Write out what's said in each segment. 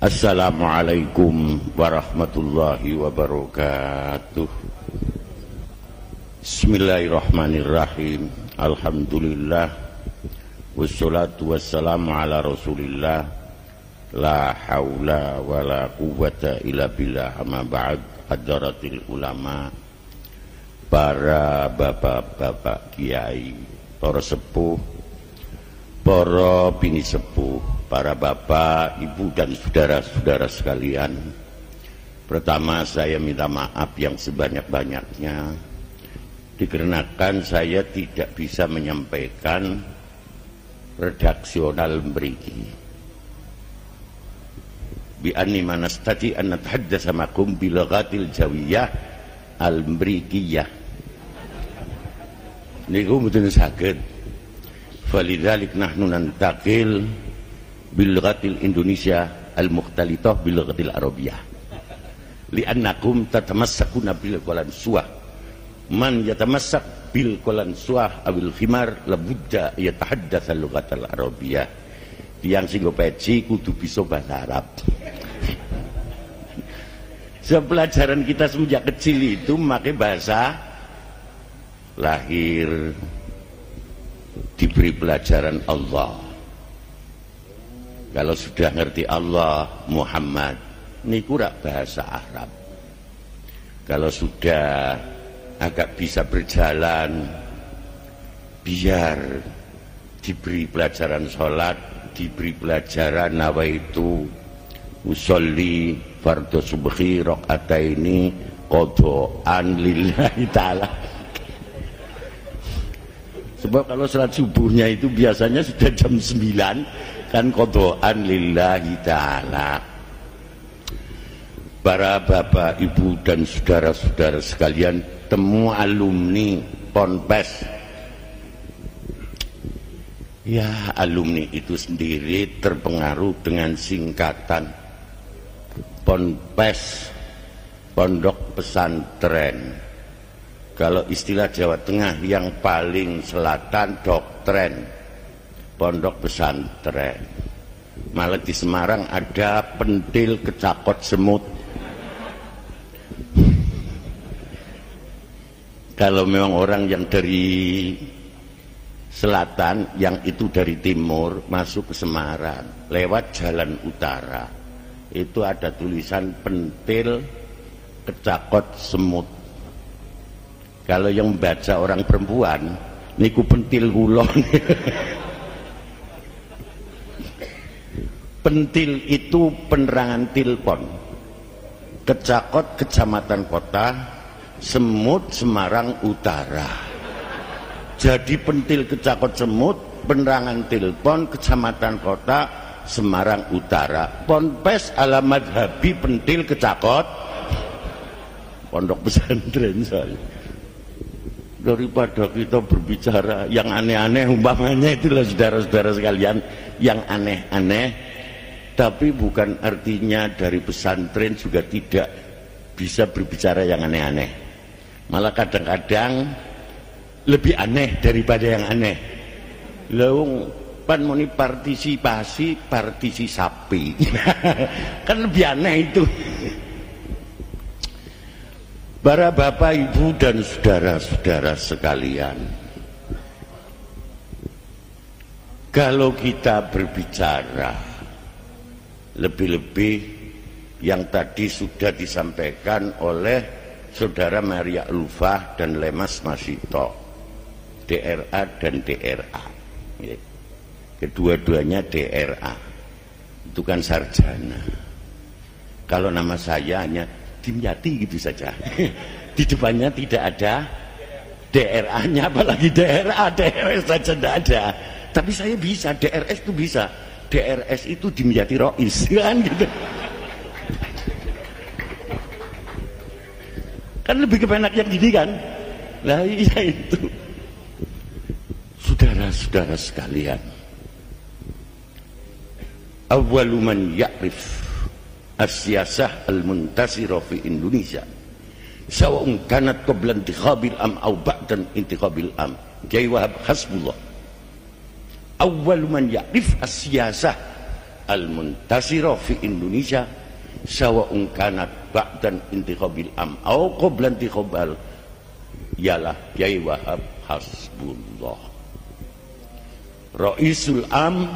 Assalamualaikum warahmatullahi wabarakatuh. Bismillahirrahmanirrahim. Alhamdulillah. Wassalatu wassalamu ala rasulillah. La hawla wa la quwwata illa billah. Amma ba'd. Hadaratil ulama, para bapak-bapak kiai, para sepuh, para bini sepuh, para bapak, ibu dan saudara-saudara sekalian. Pertama saya minta maaf yang sebanyak-banyaknya, dikarenakan saya tidak bisa menyampaikan redaksional mriki. Bi anni manastati an natahaddatsa ma'akum bil lughatil jawiyah al mrikiyah. Niku mboten saged. Falidzalik nahnu nantaqil bil lughatil Indonesia al mukhtalitah bil lughatil Arabiyah. Li'annakum tatamassakuna bil qalan suah. Man yatamassak bil qalan suah awil khimar labudda yatahaddatsa al lughatal Arabiyah. Yang sing peci kudu bisa bahasa Arab. Pelajaran kita semenjak kecil itu memakai bahasa lahir, diberi pelajaran Allah. Kalau sudah ngerti Allah, Muhammad, ini kurang bahasa Arab. Kalau sudah agak bisa berjalan, biar diberi pelajaran sholat, diberi pelajaran nawaitu usolli fardhu subhi rakaataini qadhaan lillahi ta'ala. Sebab kalau salat subuhnya itu biasanya sudah jam 9 kan qadhaan lillahi ta'ala. Para bapak, ibu dan saudara-saudara sekalian, temu alumni Ponpes. Ya, alumni itu sendiri terpengaruh dengan singkatan Ponpes, Pondok Pesantren. Kalau istilah Jawa Tengah yang paling selatan, doktren, Pondok Pesantren. Malah di Semarang ada pentil kecakot semut. Kalau memang orang yang dari selatan, yang itu dari timur masuk ke Semarang lewat jalan utara, itu ada tulisan pentil kecakot semut. Kalau yang baca orang perempuan, niku pentil kulon. Pentil itu penerangan tilpon, kecakot kecamatan kota, semut Semarang Utara. Jadi pentil kecakot semut, penerangan tilpon, kecamatan kota, Semarang Utara. Ponpes ala madhabi pentil kecakot Pondok Pesantren saya. Daripada kita berbicara yang aneh-aneh, umpamanya itulah saudara-saudara sekalian, yang aneh-aneh, tapi bukan artinya dari pesantren juga tidak bisa berbicara yang aneh-aneh. Malah kadang-kadang lebih aneh daripada yang aneh. Laung pan muni partisipasi sapi. Kan lebih aneh itu. Para bapak, ibu dan saudara-saudara sekalian, kalau kita berbicara lebih-lebih yang tadi sudah disampaikan oleh saudara Maria Lufah dan Lemas Masito, DRA dan DRA, kedua-duanya DRA, itu kan sarjana. Kalau nama saya hanya Dimyati gitu saja, di depannya tidak ada DRA-nya, apalagi DRA, DRS saja tidak ada. Tapi saya bisa, DRS itu bisa, DRS itu Dimyati Rois, kan gitu. Kan lebih kepenak yang gini kan. Lah iya itu. Saudara-saudara sekalian, awwalu man ya'rif as-siyasah al-muntasirah fi Indonesia sawa'un kanat qabla intikhabil am aw ba'da intikhabil am, Kiai Wahab Hasbullah. Awwalu man ya'rif as-siyasah al-muntasira fi Indonesia sawa'un kanat ba'dan intikhabil am au qabla intikhabal yalah Yai Wahab hasbullah Raisul Am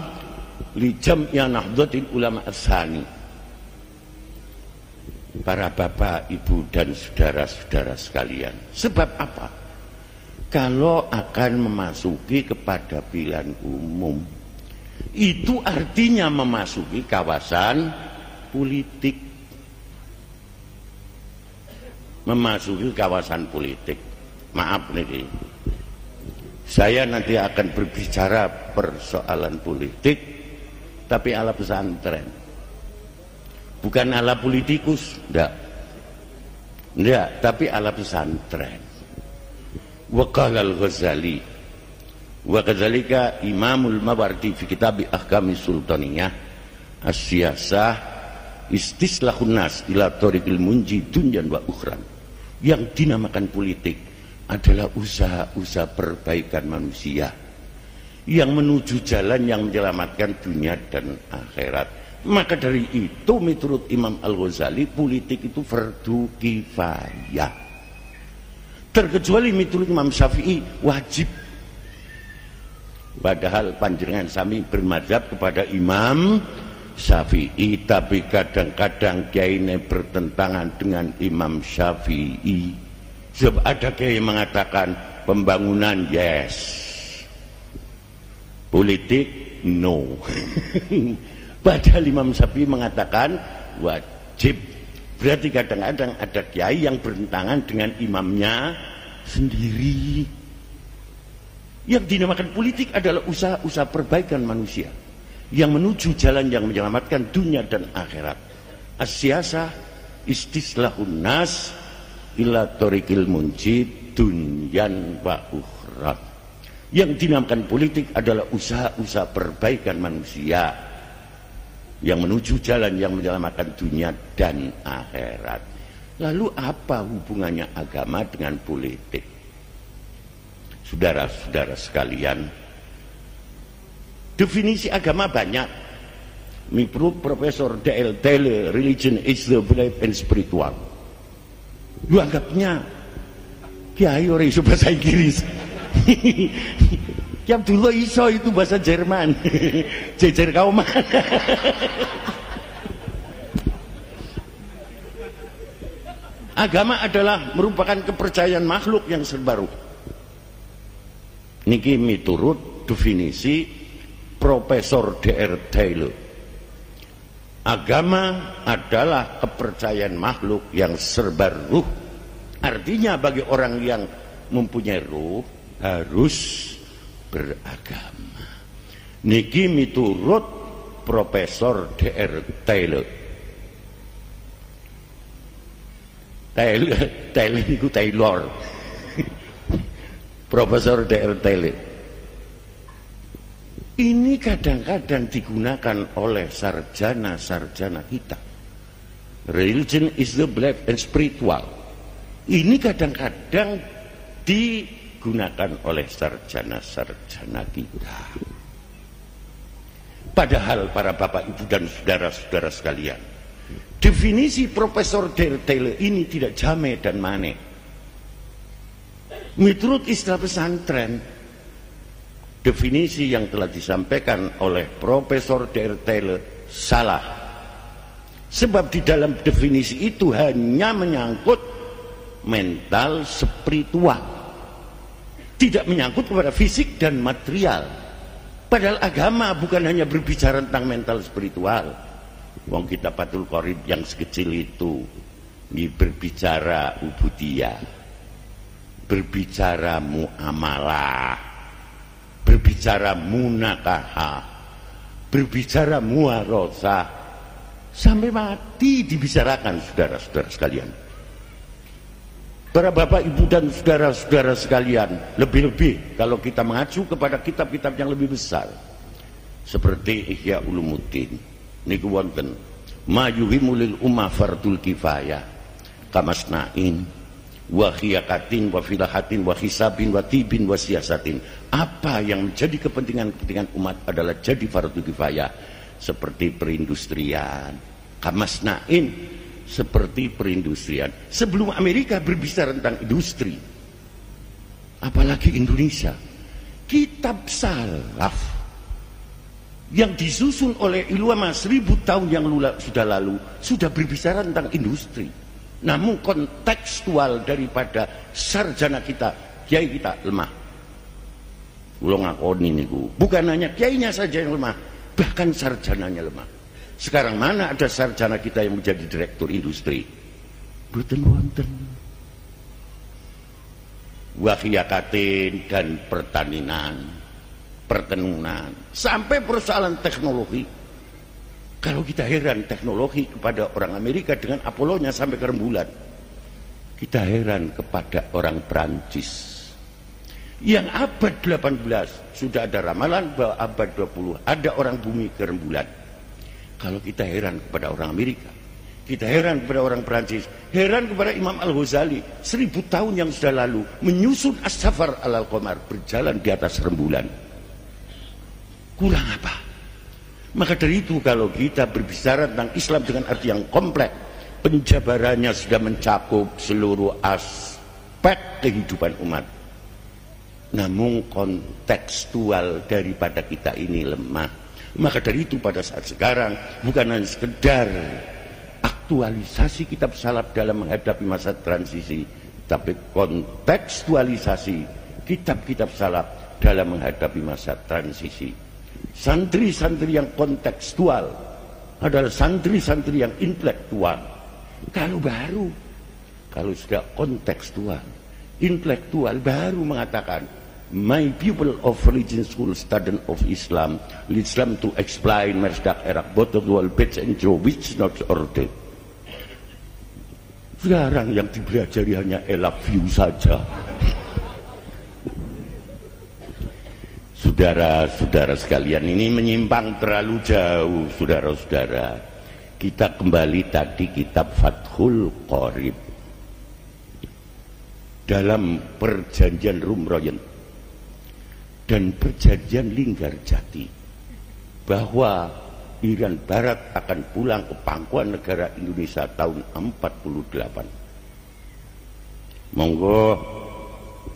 li Jam'iyah Nahdlatul Ulama Ats-Tsani. Para bapak, ibu dan saudara-saudara sekalian, sebab apa? Kalau akan memasuki kepada pilihan umum, itu artinya memasuki kawasan politik. Memasuki kawasan politik. Maaf nih, saya nanti akan berbicara persoalan politik, tapi ala pesantren, bukan ala politikus, enggak, tapi ala pesantren. Wa qala al-Ghazali wa kadzalika Imamul Mawardi fi kitab Ahkami Sultaniyah as-siyasah istislahun nas ila tariqil munji dunyan wa ukhran. Yang dinamakan politik adalah usaha-usaha perbaikan manusia yang menuju jalan yang menyelamatkan dunia dan akhirat. Maka dari itu menurut Imam Al-Ghazali politik itu fardu kifayah. Terkecuali menurut Imam Syafi'i wajib. Padahal panjenengan sami bermadzhab kepada Imam Syafi'i, tapi kadang-kadang kiai ini bertentangan dengan Imam Syafi'i. Sebab ada kiai mengatakan pembangunan yes, politik no. Padahal Imam Syafi'i mengatakan wajib. Berarti kadang-kadang ada kiai yang bertentangan dengan imamnya sendiri. Yang dinamakan politik adalah usaha-usaha perbaikan manusia yang menuju jalan yang menyelamatkan dunia dan akhirat. As-siyasah istislahun nas ila tariqil munjid dunyan wa ukhra. Yang dinamakan politik adalah usaha-usaha perbaikan manusia yang menuju jalan yang menyelamatkan dunia dan akhirat. Lalu apa hubungannya agama dengan politik? Saudara-saudara sekalian, definisi agama banyak. Menurut Profesor D.L. Taylor, religion is the belief and spiritual. Lu anggapnya kiai ora iso bahasa Inggris. Yang dulu iso itu bahasa Jerman. Jejer kauman. Agama adalah merupakan kepercayaan makhluk yang serba ruh. Niki miturut definisi Profesor D.R. Taylor. Agama adalah kepercayaan makhluk yang serba ruh. Artinya bagi orang yang mempunyai ruh harus beragama. Niki miturut Profesor D.R. Taylor. Taylor niku Taylor. Profesor D.R. Taylor. Ini kadang-kadang digunakan oleh sarjana-sarjana kita. Religion is the belief and spiritual. Ini kadang-kadang digunakan oleh sarjana-sarjana kita. Padahal para bapak ibu dan saudara-saudara sekalian, definisi Profesor D.R. Taylor ini tidak jame dan mane. Menurut istilah pesantren, definisi yang telah disampaikan oleh Profesor D.R. Taylor salah. Sebab di dalam definisi itu hanya menyangkut mental spiritual, tidak menyangkut kepada fisik dan material. Padahal agama bukan hanya berbicara tentang mental spiritual. Wong Kitabatul Qorib yang sekecil itu berbicara ubudiyah, berbicara muamalah, berbicara munakahah, berbicara muarosah, sampai mati dibicarakan, saudara-saudara sekalian. Para bapak, ibu dan saudara-saudara sekalian, lebih-lebih kalau kita mengacu kepada kitab-kitab yang lebih besar seperti Ihya Ulumuddin niku wonten ma yuhimu lil ummah fardul kifayah kamasna'in wa khiyakatin wa filahatin wa hisabin wa tibin wa siyasatin. Apa yang menjadi kepentingan umat adalah jadi fardu kifayah. seperti perindustrian, kamasnain seperti perindustrian. Sebelum Amerika berbicara tentang industri, apalagi Indonesia, kitab salaf yang disusun oleh ulama 1000 tahun yang sudah lalu sudah berbicara tentang industri. Namun kontekstual daripada sarjana kita, kiai kita lemah. Kula ngakoni niku, bukan hanya kiainya saja yang lemah, bahkan sarjananya lemah. Sekarang mana ada sarjana kita yang menjadi direktur industri? Mboten wonten. Wahyakatin dan pertenunan, sampai persoalan teknologi. Kalau kita heran teknologi kepada orang Amerika dengan Apollonya sampai ke rembulan, kita heran kepada orang Prancis yang abad 18 sudah ada ramalan bahwa abad 20 ada orang bumi ke rembulan. Kalau kita heran kepada orang Amerika, kita heran kepada orang Prancis, heran kepada Imam Al-Ghazali 1000 tahun yang sudah lalu menyusun As-Safar al-Qamar, berjalan di atas rembulan. Kurang apa? Maka dari itu kalau kita berbicara tentang Islam dengan arti yang kompleks, penjabarannya sudah mencakup seluruh aspek kehidupan umat. Namun kontekstual daripada kita ini lemah. Maka dari itu pada saat sekarang bukan hanya sekedar aktualisasi kitab salaf dalam menghadapi masa transisi, tapi kontekstualisasi kitab-kitab salaf dalam menghadapi masa transisi. Santri-santri yang kontekstual adalah santri-santri yang intelektual. Kalau sudah kontekstual, intelektual baru mengatakan, my people of religion school student of Islam to explain Mersdak erak botol wal bits and Joe which not order. Sekarang yang dipelajari hanya elafview saja. Saudara-saudara sekalian, ini menyimpang terlalu jauh. Saudara-saudara, kita kembali tadi kitab Fathul Qorib dalam perjanjian Rumroyen dan perjanjian Linggarjati bahwa Irian Barat akan pulang ke pangkuan negara Indonesia tahun 48. Monggo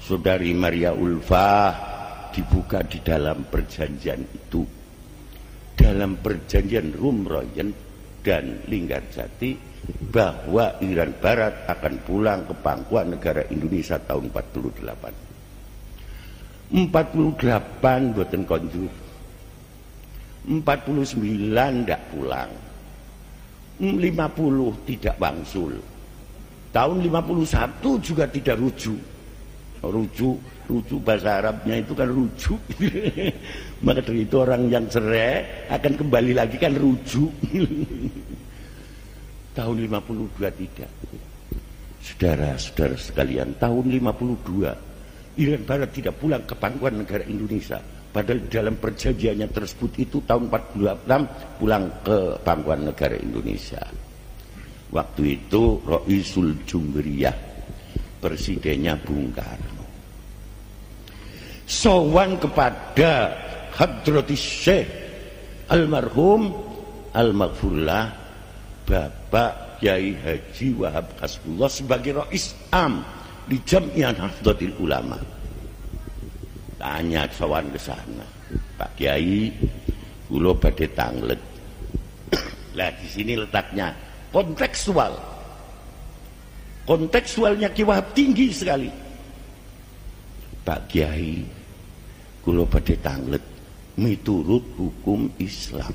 Saudari Maria Ulfah dibuka di dalam perjanjian itu. Dalam perjanjian Rumroyen dan Linggarjati bahwa Irian Barat akan pulang ke pangkuan negara Indonesia tahun 48. 48 boten konjur, 49 tidak pulang, 50 tidak wangsul, tahun 51 juga tidak rujuk bahasa Arabnya itu kan rujuk. Maka dari itu orang yang cerai akan kembali lagi kan rujuk. Tahun 52 tidak. Saudara-saudara sekalian, tahun 52 Irian Barat tidak pulang ke pangkuan negara Indonesia, padahal dalam perjanjiannya tersebut itu tahun 46 pulang ke pangkuan negara Indonesia. Waktu itu Raisul Jumriyah, presidennya Bung Karno, sowan kepada Hadratis Syekh almarhum al-maghfurlah Bapak Kiai Haji Wahab Hasbullah sebagai Rais Am di Jamiah Nahdlatul Ulama. Tanya sowan ke sana, Pak Kiai, kula badhe tanglet. Lah di sini letaknya kontekstual. Kontekstualnya Ki Wahab tinggi sekali. Pak Kiai, kula badhe tanglet miturut hukum Islam.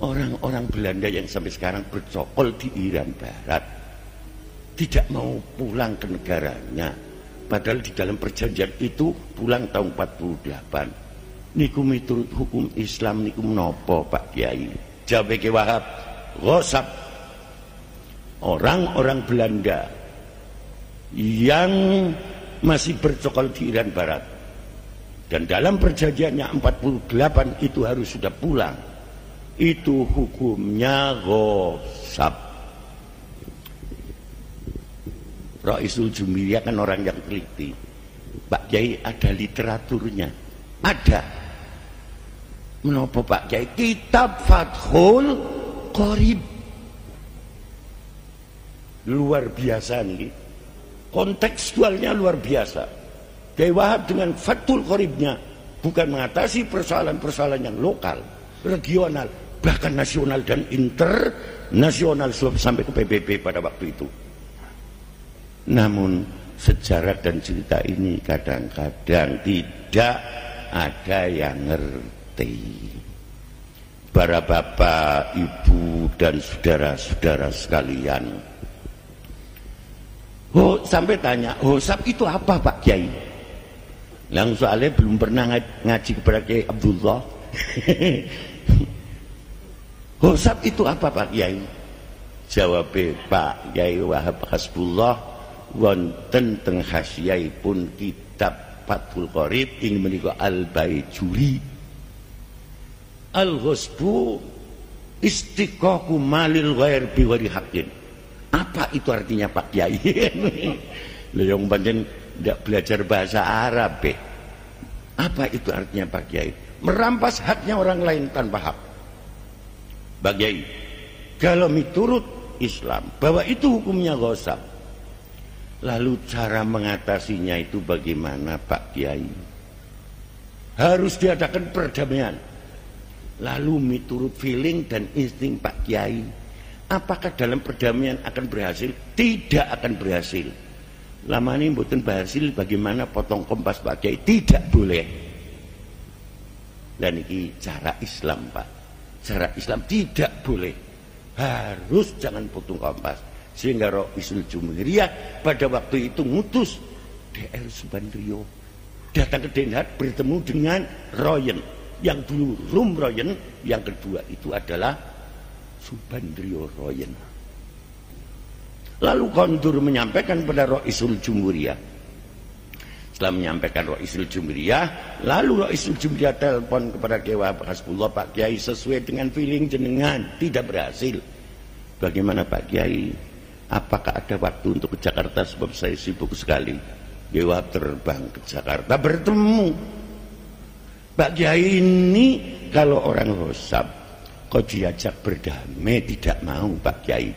Orang-orang Belanda yang sampai sekarang bercokol di Irian Barat tidak mau pulang ke negaranya, padahal di dalam perjanjian itu pulang tahun 48. Niku miturut hukum Islam niku menapa Pak Kiai? Jawab Ki Wahab, ghosab. Orang-orang Belanda yang masih bercokol di Irian Barat dan dalam perjanjiannya 48 itu harus sudah pulang, itu hukumnya ghosab. Raisul Jumriyah kan orang yang teliti. Pak Kiai, ada literaturnya? Ada. Menapa Pak Kiai? Kitab Fathul Qorib. Luar biasa nih. Kontekstualnya luar biasa. Kiai Wahab dengan Fathul Qoribnya bukan mengatasi persoalan-persoalan yang lokal, regional, bahkan nasional dan internasional sampai ke PBB pada waktu itu. Namun sejarah dan cerita ini kadang-kadang tidak ada yang ngerti. Para bapak, ibu dan saudara-saudara sekalian, sampai tanya, Hosab itu apa Pak Kiai? Langsung soalnya belum pernah ngaji kepada Kiai Abdullah. Hosab itu apa Pak Kiai? Jawab Pak Kiai Wahab Hasbullah, wonten teng hasyiaipun kitab Fathul Qorib ing menika Al-Baijuri. Al-ghusbu istiqaqu malil ghair bi ghairi haqqin. Apa itu artinya Pak Kiai? Lha yang pancen ndak belajar bahasa Arab. Apa itu artinya Pak Kiai? Merampas haknya orang lain tanpa hak. Pak Kiai, kalau miturut Islam bahwa itu hukumnya ghosab, lalu cara mengatasinya itu bagaimana Pak Kiai? Harus diadakan perdamaian. Lalu miturut feeling dan insting Pak Kiai, apakah dalam perdamaian akan berhasil? Tidak akan berhasil. Lama ini mboten berhasil, bagaimana potong kompas Pak Kiai? Tidak boleh. Dan ini cara Islam Pak. Cara Islam tidak boleh. Harus jangan potong kompas. Sehingga Roisul Jumhuriyah pada waktu itu ngutus DR Subandrio datang ke Den Haag bertemu dengan Royen, yang dulu Rum Royen, yang kedua itu adalah Subandrio Royen. Lalu Kondur menyampaikan pada Roisul Jumhuriyah. Setelah menyampaikan Roisul Jumhuriyah, lalu Roisul Jumhuriyah telepon kepada Kiai Wahab Hasbullah, Pak Kiai sesuai dengan feeling jenengan tidak berhasil. Bagaimana Pak Kiai? Apakah ada waktu untuk ke Jakarta sebab saya sibuk sekali? Kiai Wahab terbang ke Jakarta bertemu. Pak Kiai ini kalau orang Hosab kok diajak berdamai tidak mau Pak Kiai.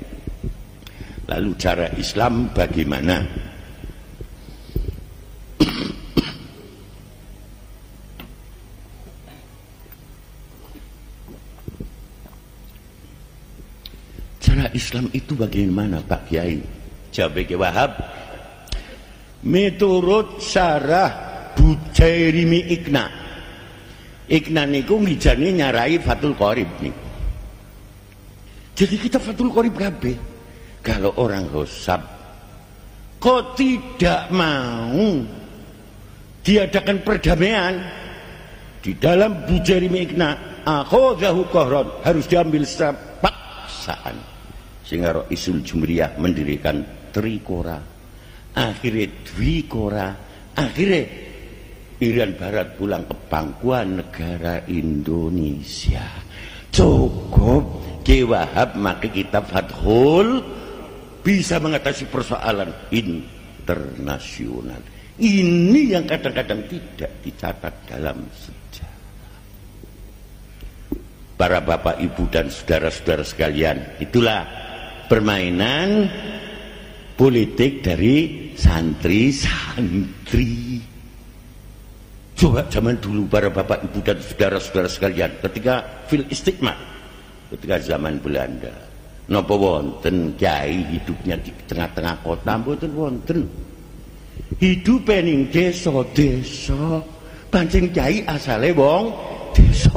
Lalu cara Islam bagaimana? Cara Islam itu bagaimana Pak Kiai? Jawab Kiai Wahab, miturut syarah Bujairimi Ikna. Ikna niku ngijani nyarai Fathul Qorib niku. Jadi kita Fathul Qorib kabeh. Kalau orang Hosab kok tidak mau diadakan perdamaian di dalam Bujairimi Ikna, akhadhahu qahran, harus diambil secara paksaan. Sehingga Roisul Jumhuriyah mendirikan Trikora, akhirnya Dwikora, akhirnya Irian Barat pulang ke pangkuan negara Indonesia. Cukup Kiai Wahab maka kitab Fathul bisa mengatasi persoalan internasional. Ini yang kadang-kadang tidak dicatat dalam sejarah. Para bapak, ibu dan saudara-saudara sekalian, itulah permainan politik dari santri-santri. Coba zaman dulu para bapak, ibu dan saudara-saudara sekalian, ketika fil istiqmat, ketika zaman Belanda, napa wonten kiai hidupnya di tengah-tengah kota, mboten wonten. Hidup ning desa-desa, pancen kiai asale wong desa.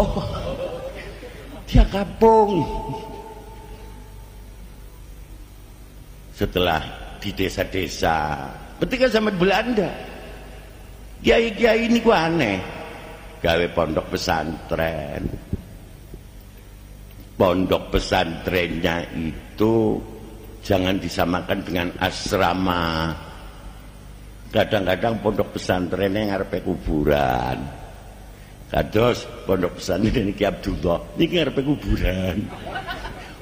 Dia kampung. Setelah di desa-desa, ketika zaman Belanda, kiai-kiai ini ku aneh, gawe pondok pesantren. Pondok pesantrennya itu jangan disamakan dengan asrama. Kadang-kadang pondok pesantrennya ngarepe kuburan. Kados pondok pesantren Ki Abdullah niki ngarepe kuburan.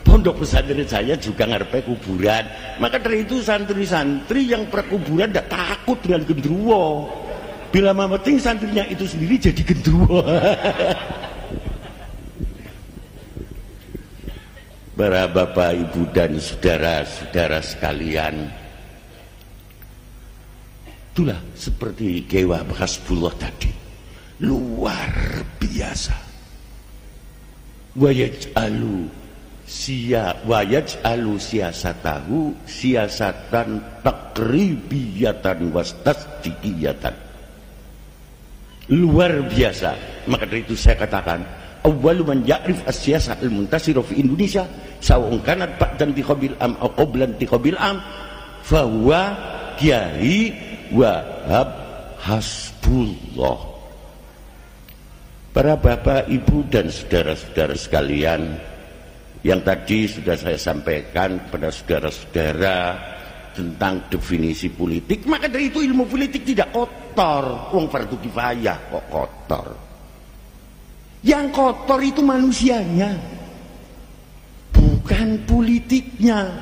Pondok pesantren saya juga ngarepe kuburan. Maka dari itu santri-santri yang perkuburan tidak takut dengan gendruwo. Bila penting santrinya itu sendiri jadi gendruwo. para bapak, ibu dan saudara-saudara sekalian, itulah seperti Kewa Hasbullah tadi, luar biasa. Wayaj'alu siyasatahu siyasatan takribiyatan wastasdikiyatan, luar biasa. Maka dari itu saya katakan, awwalu man ya'rif as-siyasah al-muntasira fi Indonesia sawa'un kanat ba'dan tiqabil am aw qablan tiqabil am fahuwa Kiai Wahab Hasbullah. Para bapak, ibu dan saudara-saudara sekalian, yang tadi sudah saya sampaikan kepada saudara-saudara tentang definisi politik, maka dari itu ilmu politik tidak kotor. Wong fardu kifayah kok kotor? Yang kotor itu manusianya, bukan politiknya.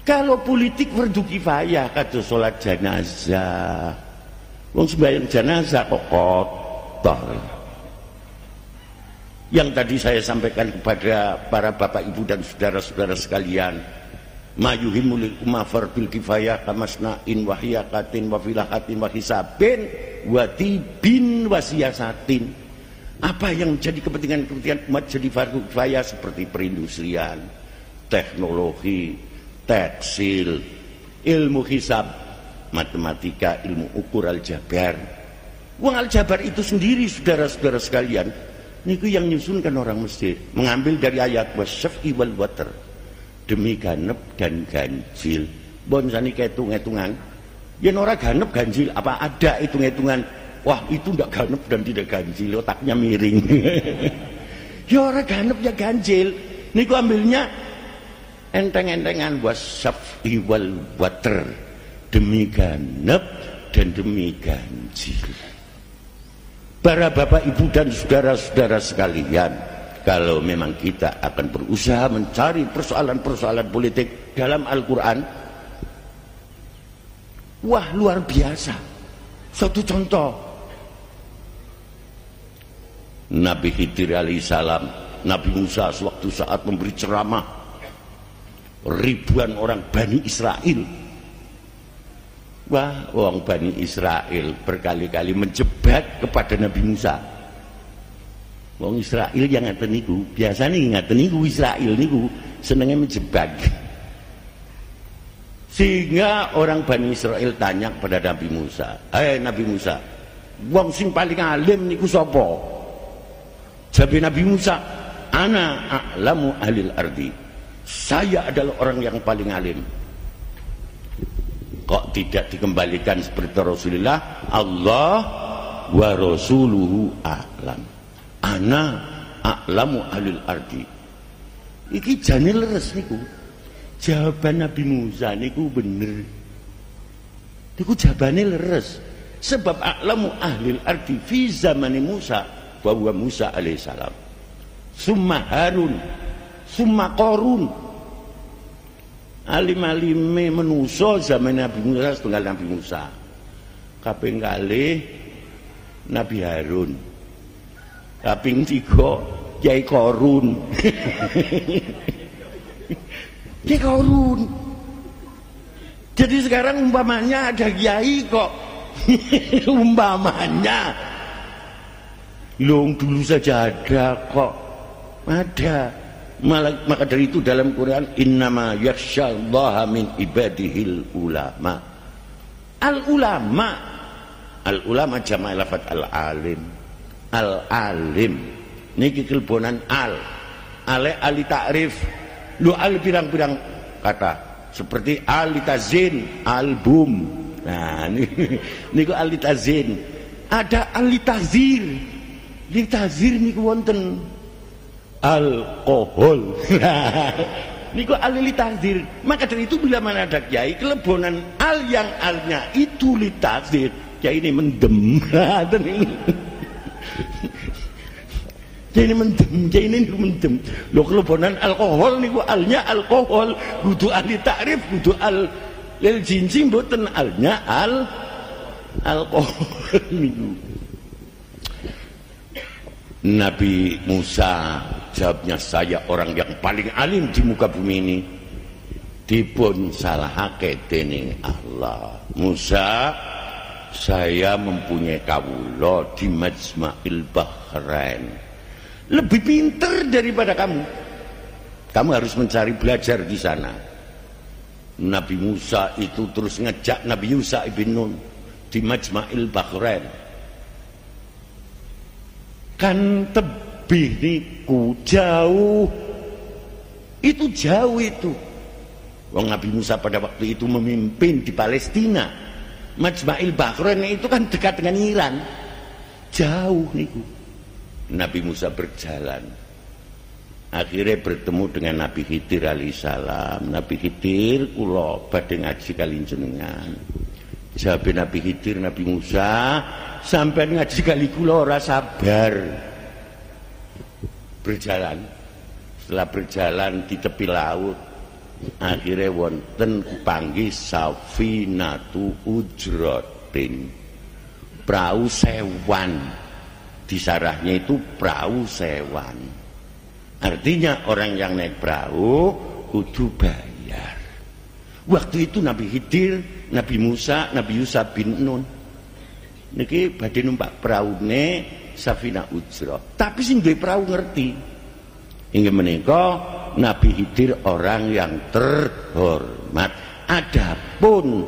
Kalau politik fardu kifayah, kata sholat jenazah, wong sembahyang jenazah kok kotor. Yang tadi saya sampaikan kepada para bapak, ibu dan saudara-saudara sekalian, mayuhimul umma fardul kifayah kamasna'in wahyakatin wafilahatin wahisabin watibin wasiyasatin. Apa yang menjadi kepentingan umat jadi fardhu kifayah seperti perindustrian, teknologi, tekstil, ilmu hisab, matematika, ilmu ukur aljabar. Uang aljabar itu sendiri, saudara-saudara sekalian, niku yang nyusunkan orang Mesir, mengambil dari ayat wasyaf'i wal water, demi ganep dan ganjil. Bonsani kehitung-hitungan, yen ora ganep ganjil, apa ada hitung-hitungan? Wah, itu ndak ganep dan tidak ganjil, otaknya miring. Ya ora ganep ya ganjil. Niku ambilnya enteng-entengan, wasyaf'i wal water, demi ganep dan demi ganjil. Para bapak, ibu dan saudara-saudara sekalian, kalau memang kita akan berusaha mencari persoalan-persoalan politik dalam Al-Quran, wah luar biasa. Suatu contoh, Nabi Khidir alaihissalam, Nabi Musa sewaktu saat memberi ceramah, ribuan orang Bani Israel, wah, orang Bani Israel berkali-kali menjebak kepada Nabi Musa. Wong Israel yang ngaten niku, biasanya ngaten niku Israel niku senengnya menjebak. Sehingga orang Bani Israel tanya kepada Nabi Musa, Nabi Musa, wong sing paling alim niku sapa? Jawab Nabi Musa, ana a'lamu ahlil ardi. Saya adalah orang yang paling alim. Kok tidak dikembalikan seperti Rasulullah, Allah wa rasuluhu a'lam, ana a'lamu ahlil ardi. Iki jane leres niku. Jawaban Nabi Musa niku bener. Niku jawabane leres. Sebab a'lamu ahlil ardi fi zamani Musa wa huwa Musa alaihissalam. Summa Harun, summa Qarun. Alim-alime menuso zaman Nabi Musa setunggal Nabi Musa. Kaping kalih Nabi Harun. Kaping 3 Kiai Qarun. Kiai Qarun. Jadi sekarang umpamanya ada kiai kok umpamanya, long dulu saja ada kok, ada. Maka dari itu dalam Quran, innama yakhsyallaha min ibadihil ulama. Al-ulama, al-ulama jama' lafaz al-alim. Al-alim niki kelebonan al ali ta'rif. Lu al pirang-pirang kata, seperti alitazin, album. Nah, niku alitazin. Ada alitazir. Litazir niku wonten alkohol. Niku al-litazir. Maka dari itu bila mana ada kiai kelebonan al yang alnya itu litazir, kiai ini mendem. Kiai ini mendem, kiai ini mendem. Lo kelebonan alkohol niku alnya alkohol, kudu ahli takrif, kudu al lil jinjing, mboten alnya alkohol niku. Nabi Musa jawabnya, saya orang yang paling alim di muka bumi ini, dipun salahake dening Allah. Musa, saya mempunyai kawula di Majma'il Bahrain, lebih pinter daripada kamu. Kamu harus mencari belajar di sana. Nabi Musa itu terus ngejak Nabi Yusha ibn Nun di Majma'il Bahrain. Kan tebih niku jauh, itu jauh itu. Wong Nabi Musa pada waktu itu memimpin di Palestina. Majma'il Bahrain itu kan dekat dengan Iran, jauh niku. Nabi Musa berjalan, akhirnya bertemu dengan Nabi Khidir alaihissalam. Nabi Khidir, kula badhe ngaji kali jenengan. Jawab Nabi Khidir, Nabi Musa, sampai ngaji kali kula ora sabar. Berjalan, setelah berjalan di tepi laut, akhirnya wonten panggih safinatu ujratin, perahu sewan. Di sarahnya itu perahu sewan, artinya orang yang naik perahu kudu bayar. Waktu itu Nabi Khidir, Nabi Musa, Nabi Yusha bin Nun niki badhe numpak peraune safina ujrah, tapi sing duwe perahu ngerti. Inggih menika Nabi Khidir orang yang terhormat. Adapun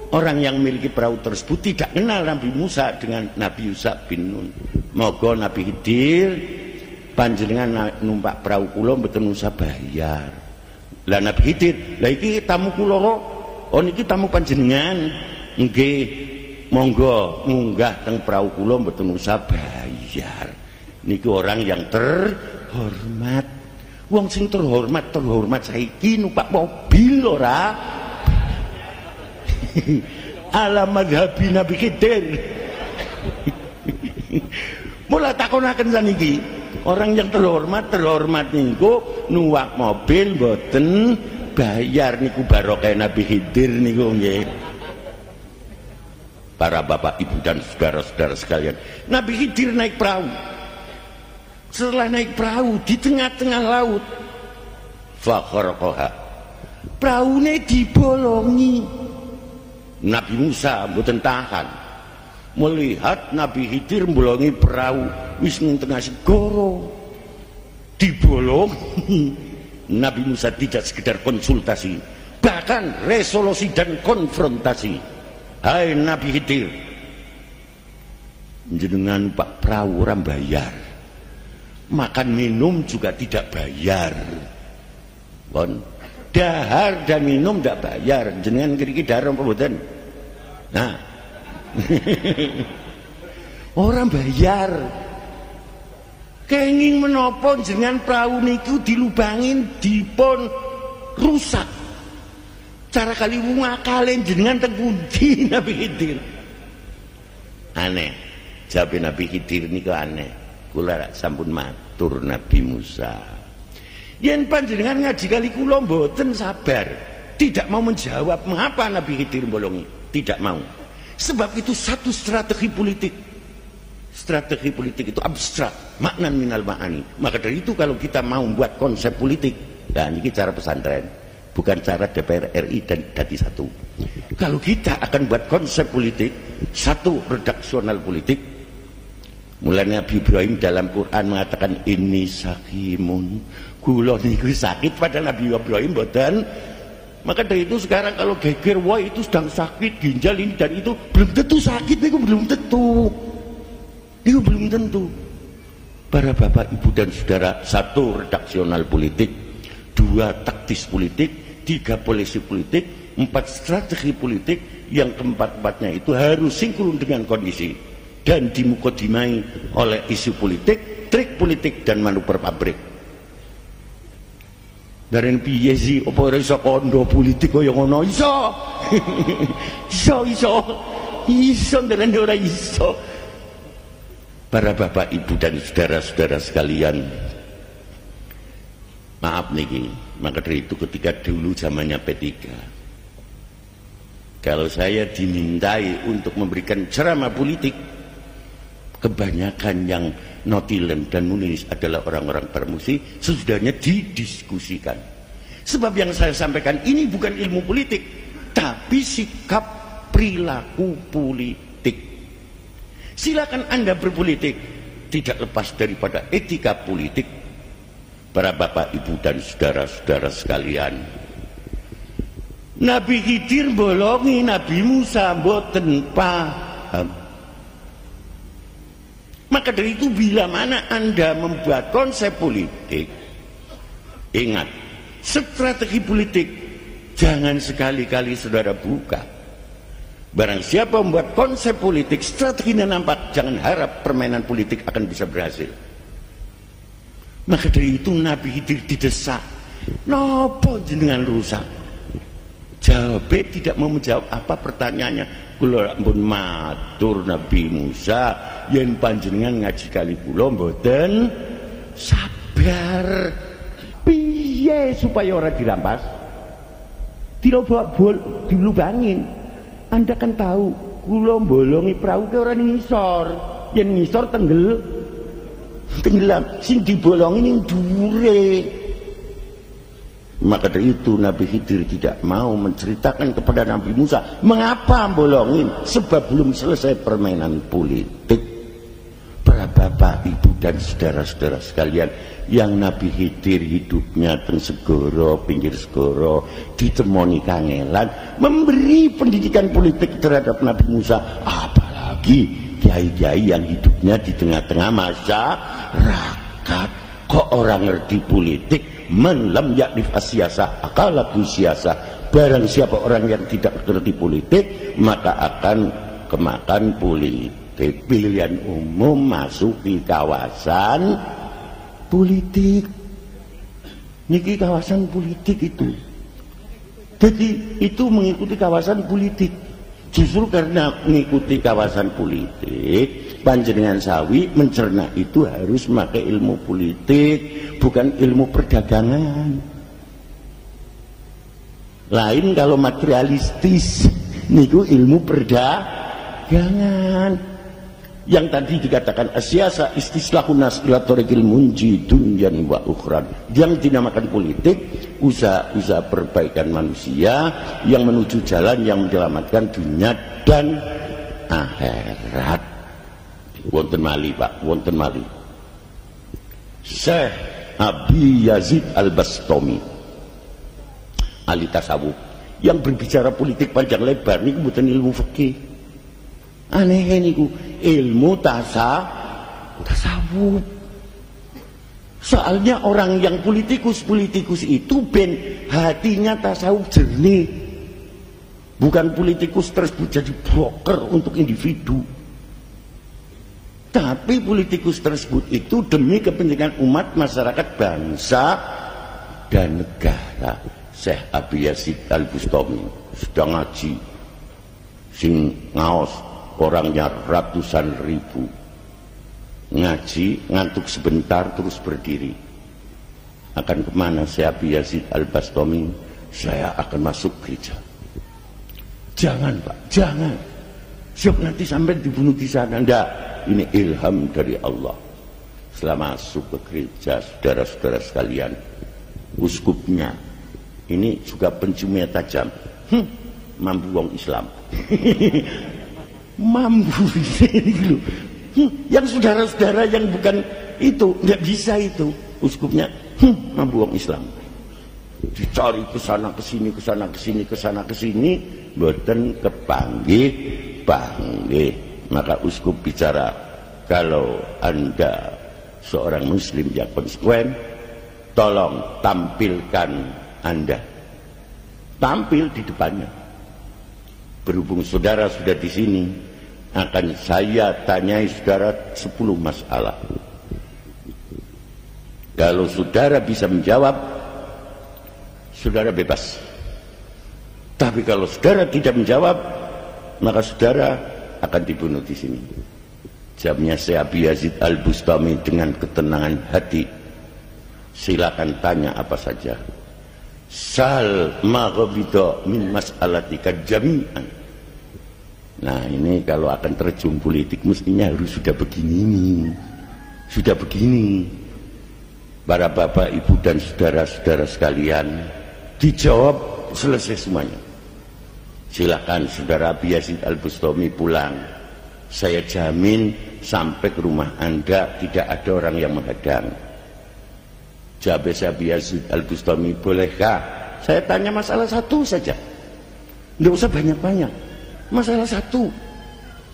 orang yang memiliki perahu tersebut tidak kenal Nabi Musa dengan Nabi Yusha bin Nun. Moga Nabi Khidir, panjenengan numpak perahu kula mboten usah bayar. Lah Nabi Khidir, lah iki tamu kula kok. Oh niki tamu panjenengan. Nggih, monggo munggah teng perahu kula mboten usah bayar. Niki orang yang terhormat. Wong sing terhormat saiki numpak mobil ora. Ala madhabi Nabi Khidir. Mula takonaken saniki, orang yang terhormat niku numpak mobil mboten bayar, niku barokah Nabi Khidir niku nggih. Para bapak, ibu dan saudara-saudara sekalian, Nabi Khidir naik perahu. Setelah naik perahu di tengah-tengah laut, fakharqaha, peraune dibolongi. Nabi Musa mboten tahan. Melihat Nabi Khidir mbolongi perahu wis ning tengah segara, dibolongi. Nabi Musa tidak sekedar konsultasi, bahkan resolusi dan konfrontasi. Hai Nabi Khidir, jenengan pak perahu orang bayar, makan minum juga tidak bayar, bon, dahar dan minum tidak bayar, jenengan kiri-kiri dahar apa mboten? Nah orang bayar. Kenging menapa jenengan perahu niku dilubangin dipun rusak. Cara kali ngakalen jenengan teng pundi Nabi Khidir? Aneh. Jawab Nabi Khidir niku aneh. Kula sampun matur Nabi Musa. Yen panjenengan ngaji kali kula mboten sabar, tidak mau menjawab mengapa Nabi Khidir bolongi, tidak mau. Sebab itu satu strategi politik. Strategi politik itu abstrak, maknan minal ma'ani. Maka dari itu kalau kita mau membuat konsep politik, nah ini cara pesantren, bukan cara DPR RI dan Dadi Satu. Kalau kita akan buat konsep politik, satu redaksional politik, mulai Nabi Ibrahim dalam Quran mengatakan ini sakimun, kula niku sakit, padahal Nabi Ibrahim boten. Maka dari itu sekarang kalau geger, wah itu sedang sakit ginjal ini dan itu, belum tentu sakit, itu belum tentu. Itu belum tentu. Para bapak, ibu dan saudara, satu redaksional politik, dua taktis politik, tiga polisi politik, empat strategi politik, yang keempat-empatnya itu harus sinkron dengan kondisi dan dimukodimai oleh isu politik, trik politik dan manuver pabrik. Dari piye sih apa ora iso kondo politik kaya ngono? Iso. Iso nderene ora iso. Para bapak, ibu dan saudara-saudara sekalian, maaf niki, maka dari itu ketika dulu zamannya P3, kalau saya dimintai untuk memberikan ceramah politik, kebanyakan yang notilen dan menulis adalah orang-orang permusi, sesudahnya didiskusikan. Sebab yang saya sampaikan ini bukan ilmu politik, tapi sikap perilaku politik. Silakan Anda berpolitik, tidak lepas daripada etika politik. Para bapak, ibu, dan saudara-saudara sekalian, Nabi Khidir bolongi Nabi Musa mboten paham. Maka dari itu bila mana Anda membuat konsep politik, ingat, strategi politik jangan sekali-kali saudara buka. Barang siapa membuat konsep politik, strateginya nampak, jangan harap permainan politik akan bisa berhasil. Maka dari itu Nabi Khidir didesak, nopo jenengan rusak? Jawabnya tidak mau menjawab apa pertanyaannya. Kula ampun matur Nabi Musa, yen panjenengan ngaji kali kula mboten sabar. Piye supaya ora dirampas? Dilubangin. Anda kan tahu, kula bolongi perahu ke ora ngisor. Yen ngisor tenggelam, sing dibolongi ning dhuwure. Maka dari itu Nabi Khidir tidak mau menceritakan kepada Nabi Musa mengapa bolongin, sebab belum selesai permainan politik. Para bapak, ibu, dan saudara-saudara sekalian, yang Nabi Khidir hidupnya teng segoro, pinggir segoro, ditemoni kangelan, memberi pendidikan politik terhadap Nabi Musa, apalagi kiai-kiai yang hidupnya di tengah-tengah masyarakat. Kok orang ngerti politik? Man lam ya'rif as-siyasah aqalaku siyasah. Barang siapa orang yang tidak ngerti politik, maka akan kemakan politik. Pilihan umum masuki kawasan politik. Niki kawasan politik itu. Jadi itu mengikuti kawasan politik. Justru karena mengikuti kawasan politik, panjenengan sawi mencerna itu harus memakai ilmu politik, bukan ilmu perdagangan. Lain kalau materialistis, niku ilmu perdagangan. Yang tadi dikatakan asyasa istislahun nas ila tariqil munji dunyan wa ukhran, yang dinamakan politik usaha perbaikan manusia yang menuju jalan yang menyelamatkan dunia dan akhirat. Wonten mali Pak, wonten mali. Syekh Abi Yazid Al-Bastami ahli tasawuf yang berbicara politik panjang lebar niku mboten ilmu fikih. Aneh niku ilmu tasawuf. Soalnya orang yang politikus itu ben hatinya tasawuf jernih. Bukan politikus tersebut jadi broker untuk individu. Tapi politikus tersebut itu demi kepentingan umat, masyarakat, bangsa, dan negara. Syekh Abi Yazid Al-Bustami sudah ngaji, sing ngaos orangnya ratusan ribu, ngaji ngantuk sebentar terus berdiri. Akan kemana saya Abi Yazid Al-Bastami? Saya akan masuk gereja. Jangan Pak, jangan. Siap nanti sampai dibunuh di sana. Enggak, ini ilham dari Allah. Setelah masuk ke gereja, saudara-saudara sekalian, uskupnya ini juga penciumnya tajam. Mampu wong Islam. Mampu ini. Yang saudara-saudara yang bukan itu nggak bisa itu. Uskupnya mampu wong Islam. Dicari ke sana ke sini, ke sana ke sini, ke sana ke sini, mboten kepanggih panggih. Maka uskup bicara, kalau Anda seorang muslim yang konsekuen, tolong tampilkan Anda. Tampil di depannya. Berhubung saudara sudah di sini, akan saya tanyai saudara 10 masalah. Kalau saudara bisa menjawab, saudara bebas. Tapi kalau saudara tidak menjawab, maka saudara akan dibunuh di sini. Jawabnya Syekh Abi Yazid Al-Bustami dengan ketenangan hati. Silakan tanya apa saja. Sal maghbida min mas'alatika jami'an. Nah ini kalau akan terjun politik mestinya harus sudah begini, sudah begini. Para bapak, ibu dan saudara-saudara sekalian, dijawab selesai semuanya. Silakan saudara Abi Yazid Al-Bustami pulang. Saya jamin sampai ke rumah Anda tidak ada orang yang menghadang. Jawab Abi Yazid Al-Bustami, bolehkah saya tanya masalah satu saja? Tidak usah banyak-banyak. Masalah satu.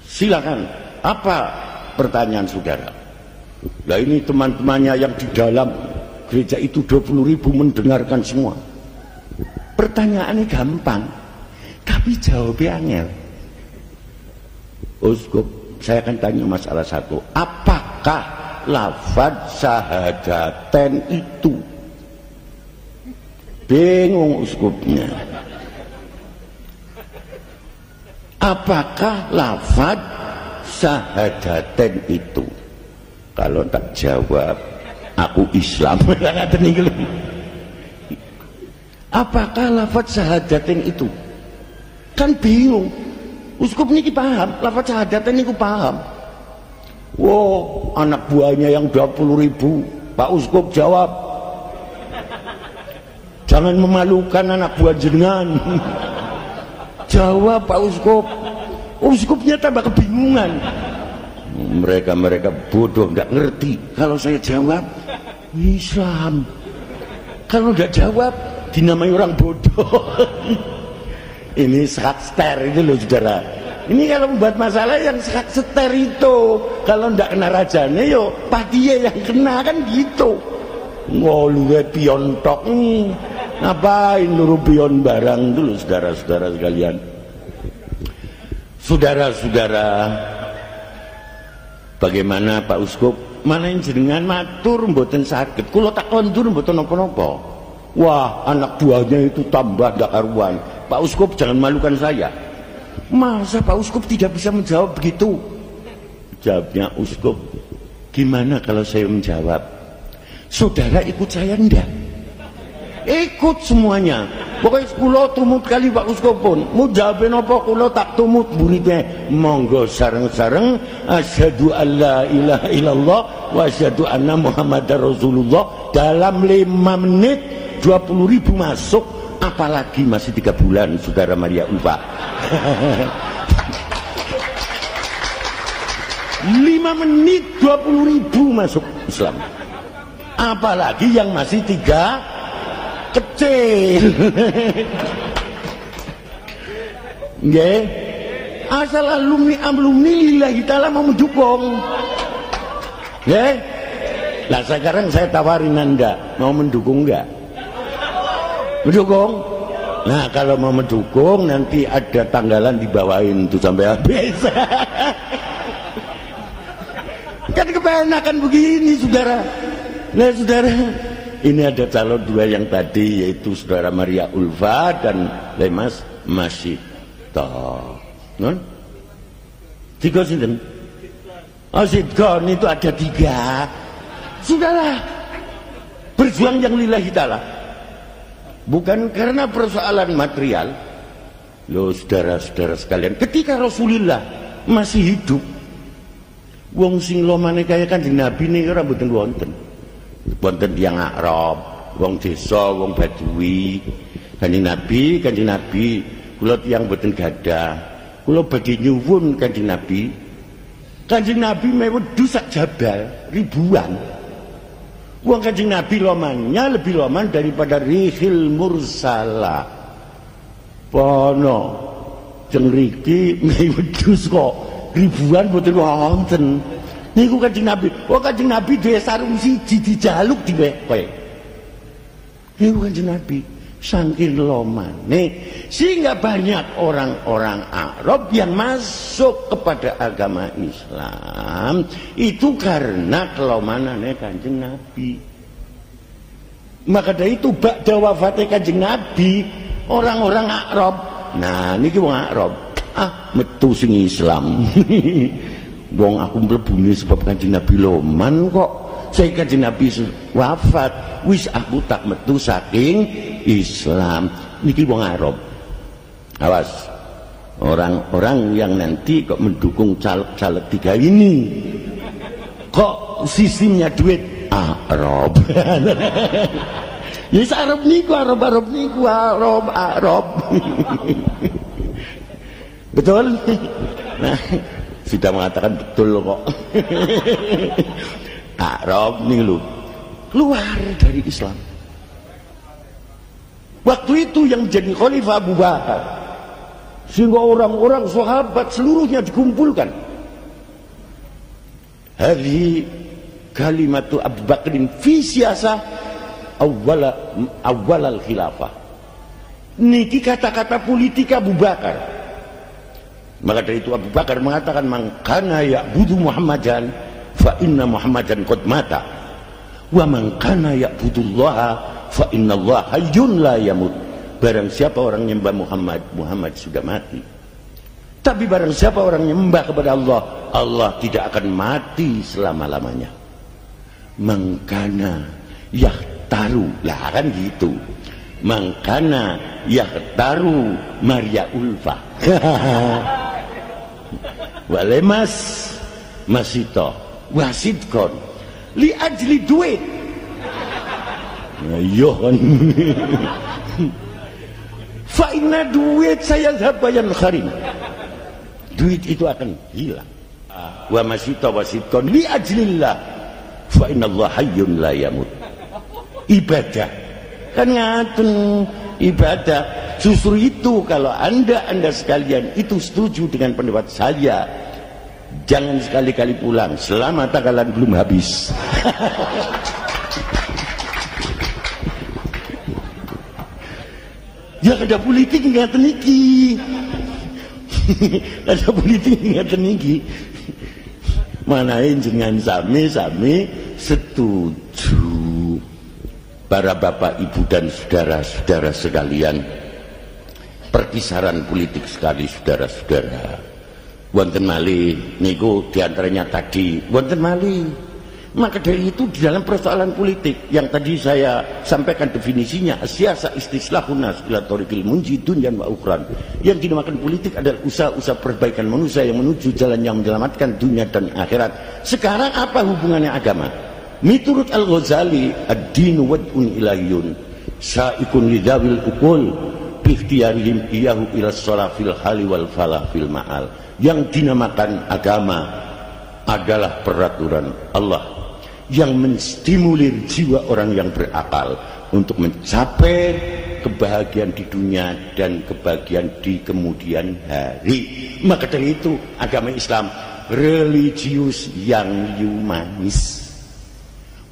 Silakan. Apa pertanyaan saudara? Nah ini teman-temannya yang di dalam gereja itu 20.000 mendengarkan semua. Pertanyaannya gampang, tapi jawabnya angel. Uskup, saya akan tanya masalah satu. Apakah lafaz syahadaten itu? Bingung uskupnya. Apakah lafaz syahadaten itu? Kalau tak jawab, aku Islam. Apakah lafaz syahadaten itu? Kan bingung. Uskup ini paham, lafaz syahadaten ini paham. Wow, anak buahnya yang 20.000, Pak Uskup jawab. Jangan memalukan anak buah jenengan. Jawab Pak Uskup. Uskupnya tambah kebingungan. Mereka bodoh, nggak ngerti. Kalau saya jawab Islam, kalau nggak jawab dinamai orang bodoh. Ini sekat ster itu loh saudara. Ini kalau membuat masalah yang sekat seter itu, kalau nggak kena rajanya yo patiye yang kena, kan gitu. Ngoluwe pion tok, ngapain luru pion barang dulu saudara-saudara sekalian. Saudara-saudara, bagaimana Pak Uskup? Mana yang jenengan matur mboten sakit, kula tak kondur mboten napa-napa. Wah, anak buahnya itu tambah ndak karuan. Pak Uskup jangan malukan saya. Masa Pak Uskup tidak bisa menjawab begitu? Jawabnya Uskup, gimana kalau saya menjawab? Saudara ikut saya enggak? Ikut semuanya. Pokoknya kula tumut kali Pak Uskup pun. Mau jawabin apa kula tak tumut muridnya. Monggo sareng-sareng asyhadu alla ilaha illallah wa asyhadu anna Muhammadar Rasulullah dalam 5 menit 20.000 masuk. Apalagi masih 3 bulan saudara Maria Ulfa. 5 menit 20.000 masuk Islam. Apalagi yang masih 3 kecil. Nggih. Asal alumni lillahi ta'ala mau mendukung. Nggih. Lah sekarang saya tawarin Anda, mau mendukung enggak? Mendukung? Nah kalau mau mendukung nanti ada tanggalan dibawain tuh sampai habis. Kan kepenakan begini saudara. Nah saudara, ini ada calon 2 yang tadi, yaitu saudara Maria Ulfa dan Lemas Masito. Non? 3 sinten? Oh Sidgon itu ada 3. Sudahlah, berjuang yang lillahi ta'ala. Bukan karena persoalan material. Loh saudara-saudara sekalian, ketika Rasulullah masih hidup, wong sing lomane kaya Kanjeng Nabi nih ora mboten wonten. Wonten tiyang Arab, wong desa, wong Badui. Kanjeng Nabi, kula tiyang mboten gadah. Kula badhe nyuwun Kanjeng Nabi. Kanjeng Nabi mewedu sak jabal ribuan. Wong Kanjeng Nabi lomannya lebih loman daripada Rihil Mursala. Pono cengriki wedhus kok ribuan mboten wonten. Niku Kanjeng Nabi. Oh Kanjeng Nabi dhewe sarung siji dijaluk diwewe. Niku Kanjeng Nabi saking lomane sehingga banyak orang-orang Arab yang masuk kepada agama Islam itu karena kelomanannya Kanjeng Nabi. Maka dari itu ba'da wafatnya Kanjeng Nabi, orang-orang Arab, nah niki wong Arab, metu sing Islam. Wong aku mlebune sebab Kanjeng Nabi loman kok. Saya Kanjeng Nabi wafat, wis aku tak metu saking Islam. Niki wong Arab. Awas. orang-orang yang nanti kok mendukung caleg-caleg 3 ini kok sistemnya duit Arab. Ya Arab niku Arab niku Arab. Betul. Nah, sudah mengatakan betul kok. Arab nih lu keluar dari Islam. Waktu itu yang menjadi khalifah Abu Bakar, sehingga orang-orang sahabat seluruhnya dikumpulkan. Hadhi kalimatu Abu Bakrin fi siyasah awal al-khilafah. Niki kata-kata politik Abu Bakar. Maka dari itu Abu Bakar mengatakan, man kana ya'budu Muhammadan fa inna Muhammadan qad mata wa man kana ya'budullaha fa innallaha hayyun la yamut. Barang siapa orang nyembah Muhammad, Muhammad sudah mati. Tapi barang siapa orang nyembah kepada Allah, Allah tidak akan mati selama-lamanya. Man kana yahtaru, lah kan gitu. Man kana yahtaru Maria Ulfa. Walemas masito wasidkon li ajli duit. Ayo kan. Fa inna duit saya zabayan kharin. Duit itu akan hilang. Wa masito wasidkon li ajlillah. Fa inna Allah hayyun la yamut. Ibadah kan ngaten, ibadah. Justru itu kalau anda sekalian itu setuju dengan pendapat saya, jangan sekali-kali pulang selama tanggalan belum habis. Ya ada politik nggak teniki. Ada politik nggak teniki. Manain dengan sami setuju. Para bapak, ibu dan saudara-saudara sekalian, perkisaran politik sekali saudara-saudara. Wonten malih niku diantaranya tadi wonten malih. Maka dari itu di dalam persoalan politik yang tadi saya sampaikan definisinya, siasa istislahun nas ila thoriqil munji dunyan wa ukhran. Yang dinamakan politik adalah usaha-usaha perbaikan manusia yang menuju jalan yang menyelamatkan dunia dan akhirat. Sekarang apa hubungannya agama? Miturut Al-Ghazali, ad-dinu wad'un ilahiyun sa'ikun lidawil ukul bikhtiyarihim iyahu ila sholah fil hali wal falah fil ma'al. Yang dinamakan agama adalah peraturan Allah yang menstimulir jiwa orang yang berakal untuk mencapai kebahagiaan di dunia dan kebahagiaan di kemudian hari. Maka dari itu agama Islam religius yang humanis,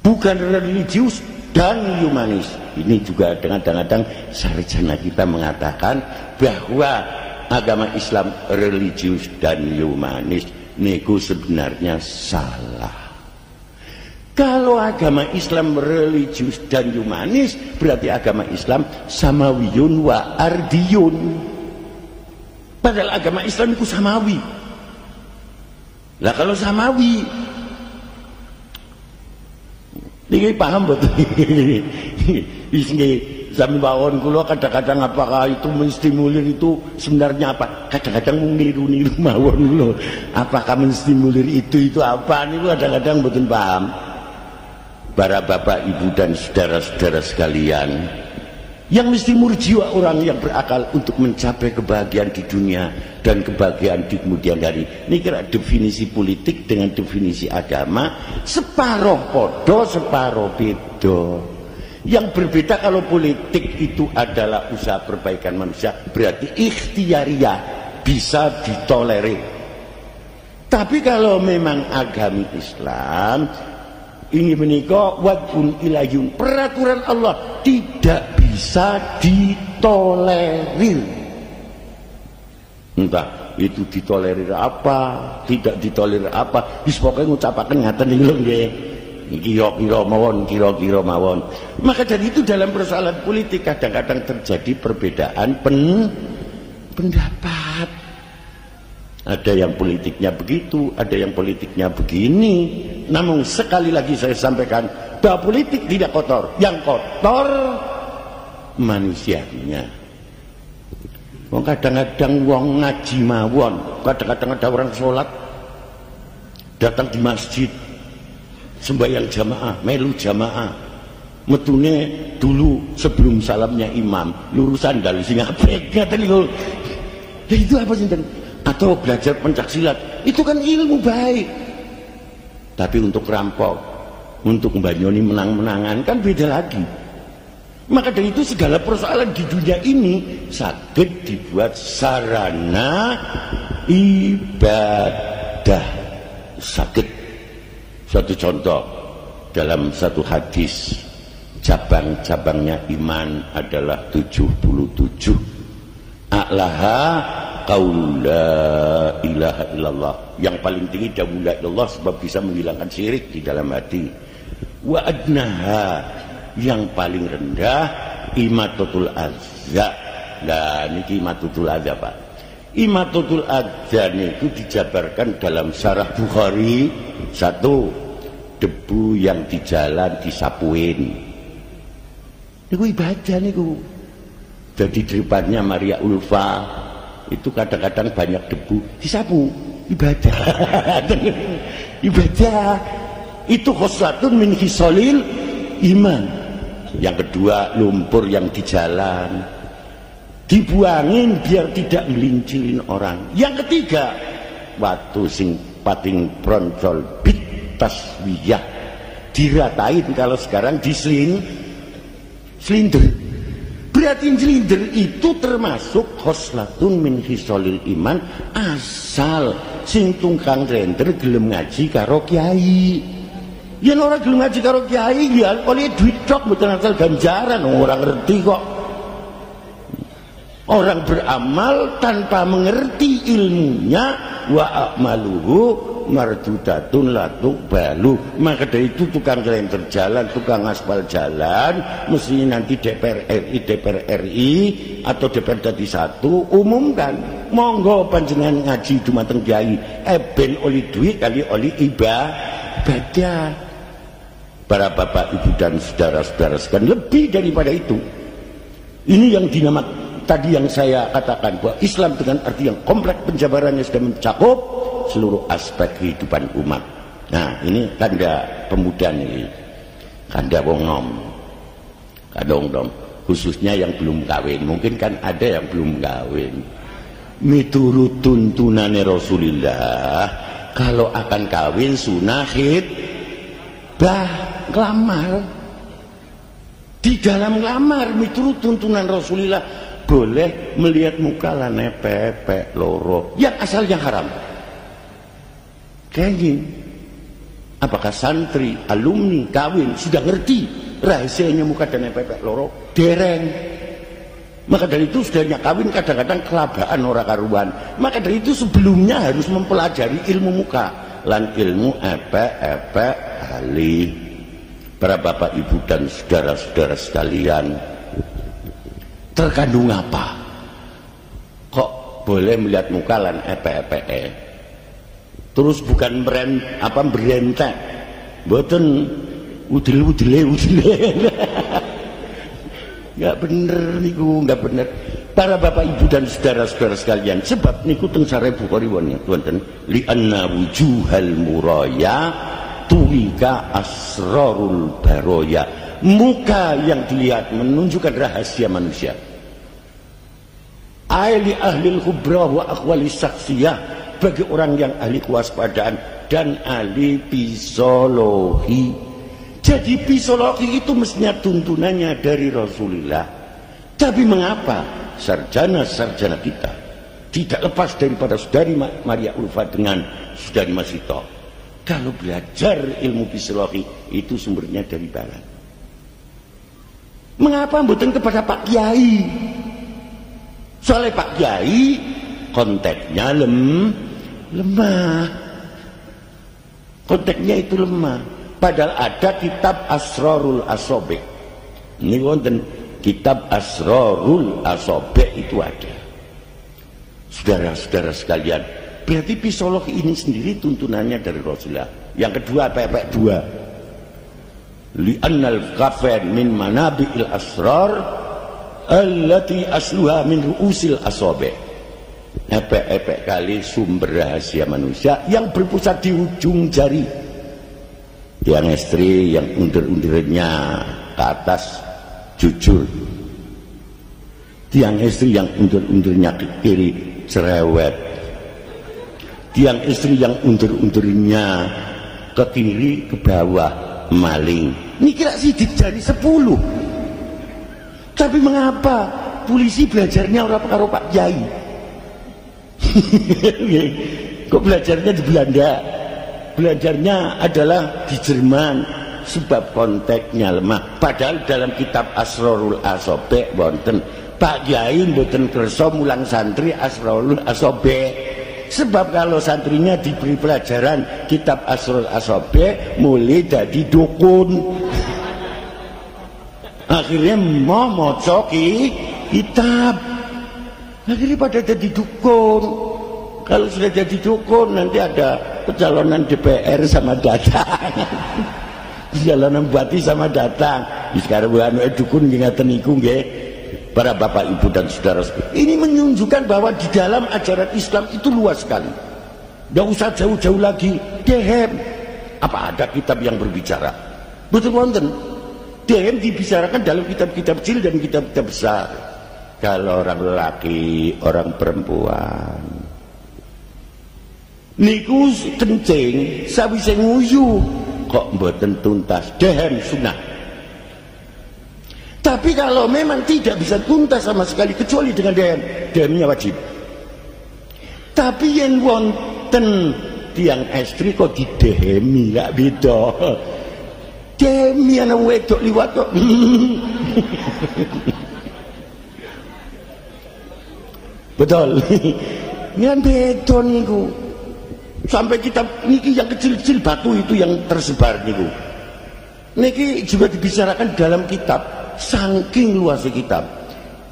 bukan religius dan humanis. Ini juga kadang-kadang sarjana kita mengatakan bahwa agama Islam religius dan humanis. Niku sebenarnya salah. Kalau agama Islam religius dan humanis, berarti agama Islam samawiyun wa ardiyun. Padahal agama Islam itu samawi. Lah kalau samawi, ini paham betul. Ini sami bawon kula kadang-kadang apakah itu menstimulir itu sebenarnya apa? Kadang-kadang niru-niru mawon kula. Apakah menstimulir itu apa? Niku kadang-kadang betul paham. Para bapak, ibu dan saudara-saudara sekalian, yang menstimulir jiwa orang yang berakal untuk mencapai kebahagiaan di dunia dan kebahagiaan di kemudian hari. Ini kira definisi politik dengan definisi agama separuh podo separuh bedo. Yang berbeda kalau politik itu adalah usaha perbaikan manusia, berarti ikhtiariyah, bisa ditolerir. Tapi kalau memang agama Islam ini menikah wad'un ilayun, peraturan Allah tidak bisa ditolerir. Entah itu ditolerir apa, tidak ditolerir apa, wis pokoke ngucapaken ngaten iki lho nggih. Kira-kira mawon. Maka dari itu dalam persoalan politik kadang-kadang terjadi perbedaan pendapat. Ada yang politiknya begitu, ada yang politiknya begini. Namun sekali lagi saya sampaikan bahwa politik tidak kotor. Yang kotor manusianya. Wong kadang-kadang wong ngaji mawon, kadang-kadang ada orang sholat datang di masjid sembahyang jamaah, melu jamaah, metune dulu sebelum salamnya imam lurusan dari sing apik ngaten niku. Ya itu apa sih? Atau belajar pencaksilat, itu kan ilmu baik. Tapi untuk rampok, untuk mbanyoni menang-menangan kan beda lagi. Maka dari itu segala persoalan di dunia ini sakit dibuat sarana ibadah. Sakit. Suatu contoh dalam satu hadis, cabang-cabangnya iman adalah 77. A'laha qaul la ilaha illallah. Yang paling tinggi dawuh la ilallah sebab bisa menghilangkan syirik di dalam hati. Wa adnaha, yang paling rendah imatatul adza. Nah niki imatatul adza Pak. Imatatul adza niku dijabarkan dalam syarah Bukhari. Satu, debu yang di jalan disapuin. Niku ibadah niku. Jadi di depannya Maria Ulfa itu kadang-kadang banyak debu, disapu, ibadah. Ibadah itu khoslatun min khisalil iman. Yang kedua, lumpur yang di jalan dibuangin biar tidak melincilin orang. Yang ketiga, watu sing pating proncol bit taswiyah, diratain kalau sekarang selinder. Berarti selinder itu termasuk khoslatun min khisalil iman, asal sing tungkang render gelem ngaji karo kiai. Yen ora gelem ngaji karo kiai ya oleh duit tok mboten asal ganjaran, orang ngerti kok. Orang beramal tanpa mengerti ilmunya, wa a'maluhu mardudatun la tuqbalu. Maka dari itu tukang kelenter jalan, tukang aspal jalan, mesti nanti DPR RI atau DPR Dadi satu umumkan, monggo panjenengan ngaji dumateng kiai, ben oli duit kali oli ibadah. Para bapak ibu dan saudara-saudara sekalian, lebih daripada itu, ini yang dinamakan tadi yang saya katakan bahwa Islam dengan arti yang kompleks penjabarannya sudah mencakup seluruh aspek kehidupan umat. Nah ini kanda pemuda nih, kanda wong nom, kadong-dong, khususnya yang belum kawin. Mungkin kan ada yang belum kawin. Miturut tuntunane Rasulullah, kalau akan kawin sunah ngelamar. Di dalam ngelamar miturut tuntunan Rasulullah boleh melihat muka lane pepek loro yang asalnya haram. Kayak gini, apakah santri, alumni, kawin sudah ngerti rahasianya muka dan pepek loro? Dereng. Maka dari itu sudahnya kawin kadang-kadang kelabaan ora karuan. Maka dari itu sebelumnya harus mempelajari ilmu muka lan ilmu epek ahli. Para bapak ibu dan saudara-saudara sekalian, terkandung apa? Kok boleh melihat muka lan epe-epe? Terus bukan berentek, mboten udile. Nggak bener niku, nggak bener. Para bapak ibu dan saudara-saudara sekalian, sebab niku teng Sahih Bukhari wonten li anna wujuhal muraya tuwika asrarul baroya. Muka yang dilihat menunjukkan rahasia manusia. Ahli khubra wa akhwali saksiyah, bagi orang yang ahli kewaspadaan dan ahli psikologi. Jadi psikologi itu mestinya tuntunannya dari Rasulullah. Tapi mengapa sarjana-sarjana kita tidak lepas daripada Saudari Maria Ulfa dengan Saudari Masito? Kalau belajar ilmu psikologi itu sumbernya dari barat. Mengapa mboten kepada Pak Kiai? Soalnya Pak Kiai konteksnya lemah. Konteksnya itu lemah. Padahal ada kitab Asrarul Asobek. Ini wonten kitab Asrarul Asobek itu ada. Saudara-saudara sekalian, berarti psikologi ini sendiri tuntunannya dari Rasulullah. Yang kedua, pepek dua. Li'annal kafir min manabi'il asrar allati asluha min ru'usil asabi. Epek-epek kali sumber rahasia manusia yang berpusat di ujung jari. Tiang istri yang undur-undurnya ke atas jujur, tiang istri yang undur-undurnya ke kiri cerewet, tiang istri yang undur-undurnya ke kiri ke bawah maling. Ini kira sidik jari 10. Tapi mengapa polisi belajarnya orang karo Pak Kiai? Kok belajarnya di Belanda? Belajarnya adalah di Jerman, sebab konteksnya lemah. Padahal dalam kitab Asrorul Asobe wonten Pak Kiai mboten kersa mulang santri Asrorul Asobe. Sebab kalau santrinya diberi pelajaran kitab Asrorul Asobe mulai jadi dukun. Akhirnya mau moco kitab, akhirnya pada jadi dukun. Kalau sudah jadi dukun nanti ada pencalonan DPR sama datang. Pencalonan bupati sama datang. Sekarang dukun ngingatan iku nggih. Para bapak ibu dan saudara, ini menunjukkan bahwa di dalam ajaran Islam itu luas sekali. Tidak usah jauh-jauh lagi. Dehem, apa ada kitab yang berbicara? Betul wonten. Dehem dibicarakan dalam kitab-kitab kecil dan kitab-kitab besar. Kalau orang lelaki, orang perempuan, niku kencing sawise nguyu kok mboten tuntas, dehem sunah. Tapi kalau memang tidak bisa tuntas sama sekali kecuali dengan dehem, dehemnya wajib. Tapi yang wonten tiang istri kok didehemi gak beda. Dehemi anak wedok liwat kok. Betul. Ngan beda niku. Sampai kitab niki yang kecil-kecil batu itu yang tersebar niku. Niki juga dibicarakan dalam kitab, saking luasnya kitab.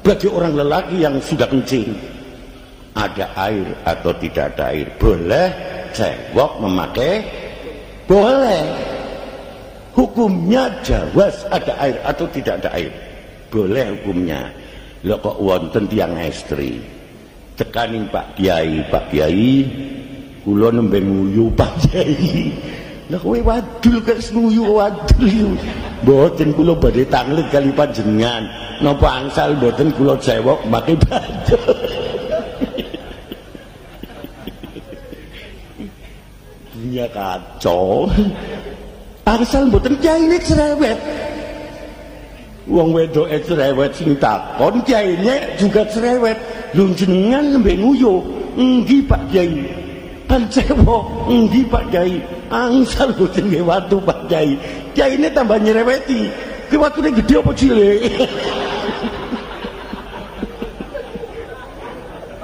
Bagi orang lelaki yang sudah kencing, ada air atau tidak ada air, boleh cewek memakai? Boleh. Hukumnya jawaz, ada air atau tidak ada air, boleh hukumnya. Lo kok wonten tiang istri tekanin Pak Kiai, Pak Kiai kula nembe nguyu Pak Kiai. Lah kowe wadul kok nguyu wadul. Mboten kula badhe tanglet kali panjenengan. Napa angsal mboten kula cewek make badhe. Dunia kacau. Angsal mboten kiyaine cerewet. Wong wedoke cerewet sing takon kiyaine juga cerewet. Lho jenengan nembe nguyu. Nggih Pak Kiai. Kan cewek, nggih Pak Kiai. Angsal boten nggih watu Pak Kiai. Kiyaine tambah nyereweti. Ki watune gede apa cilik?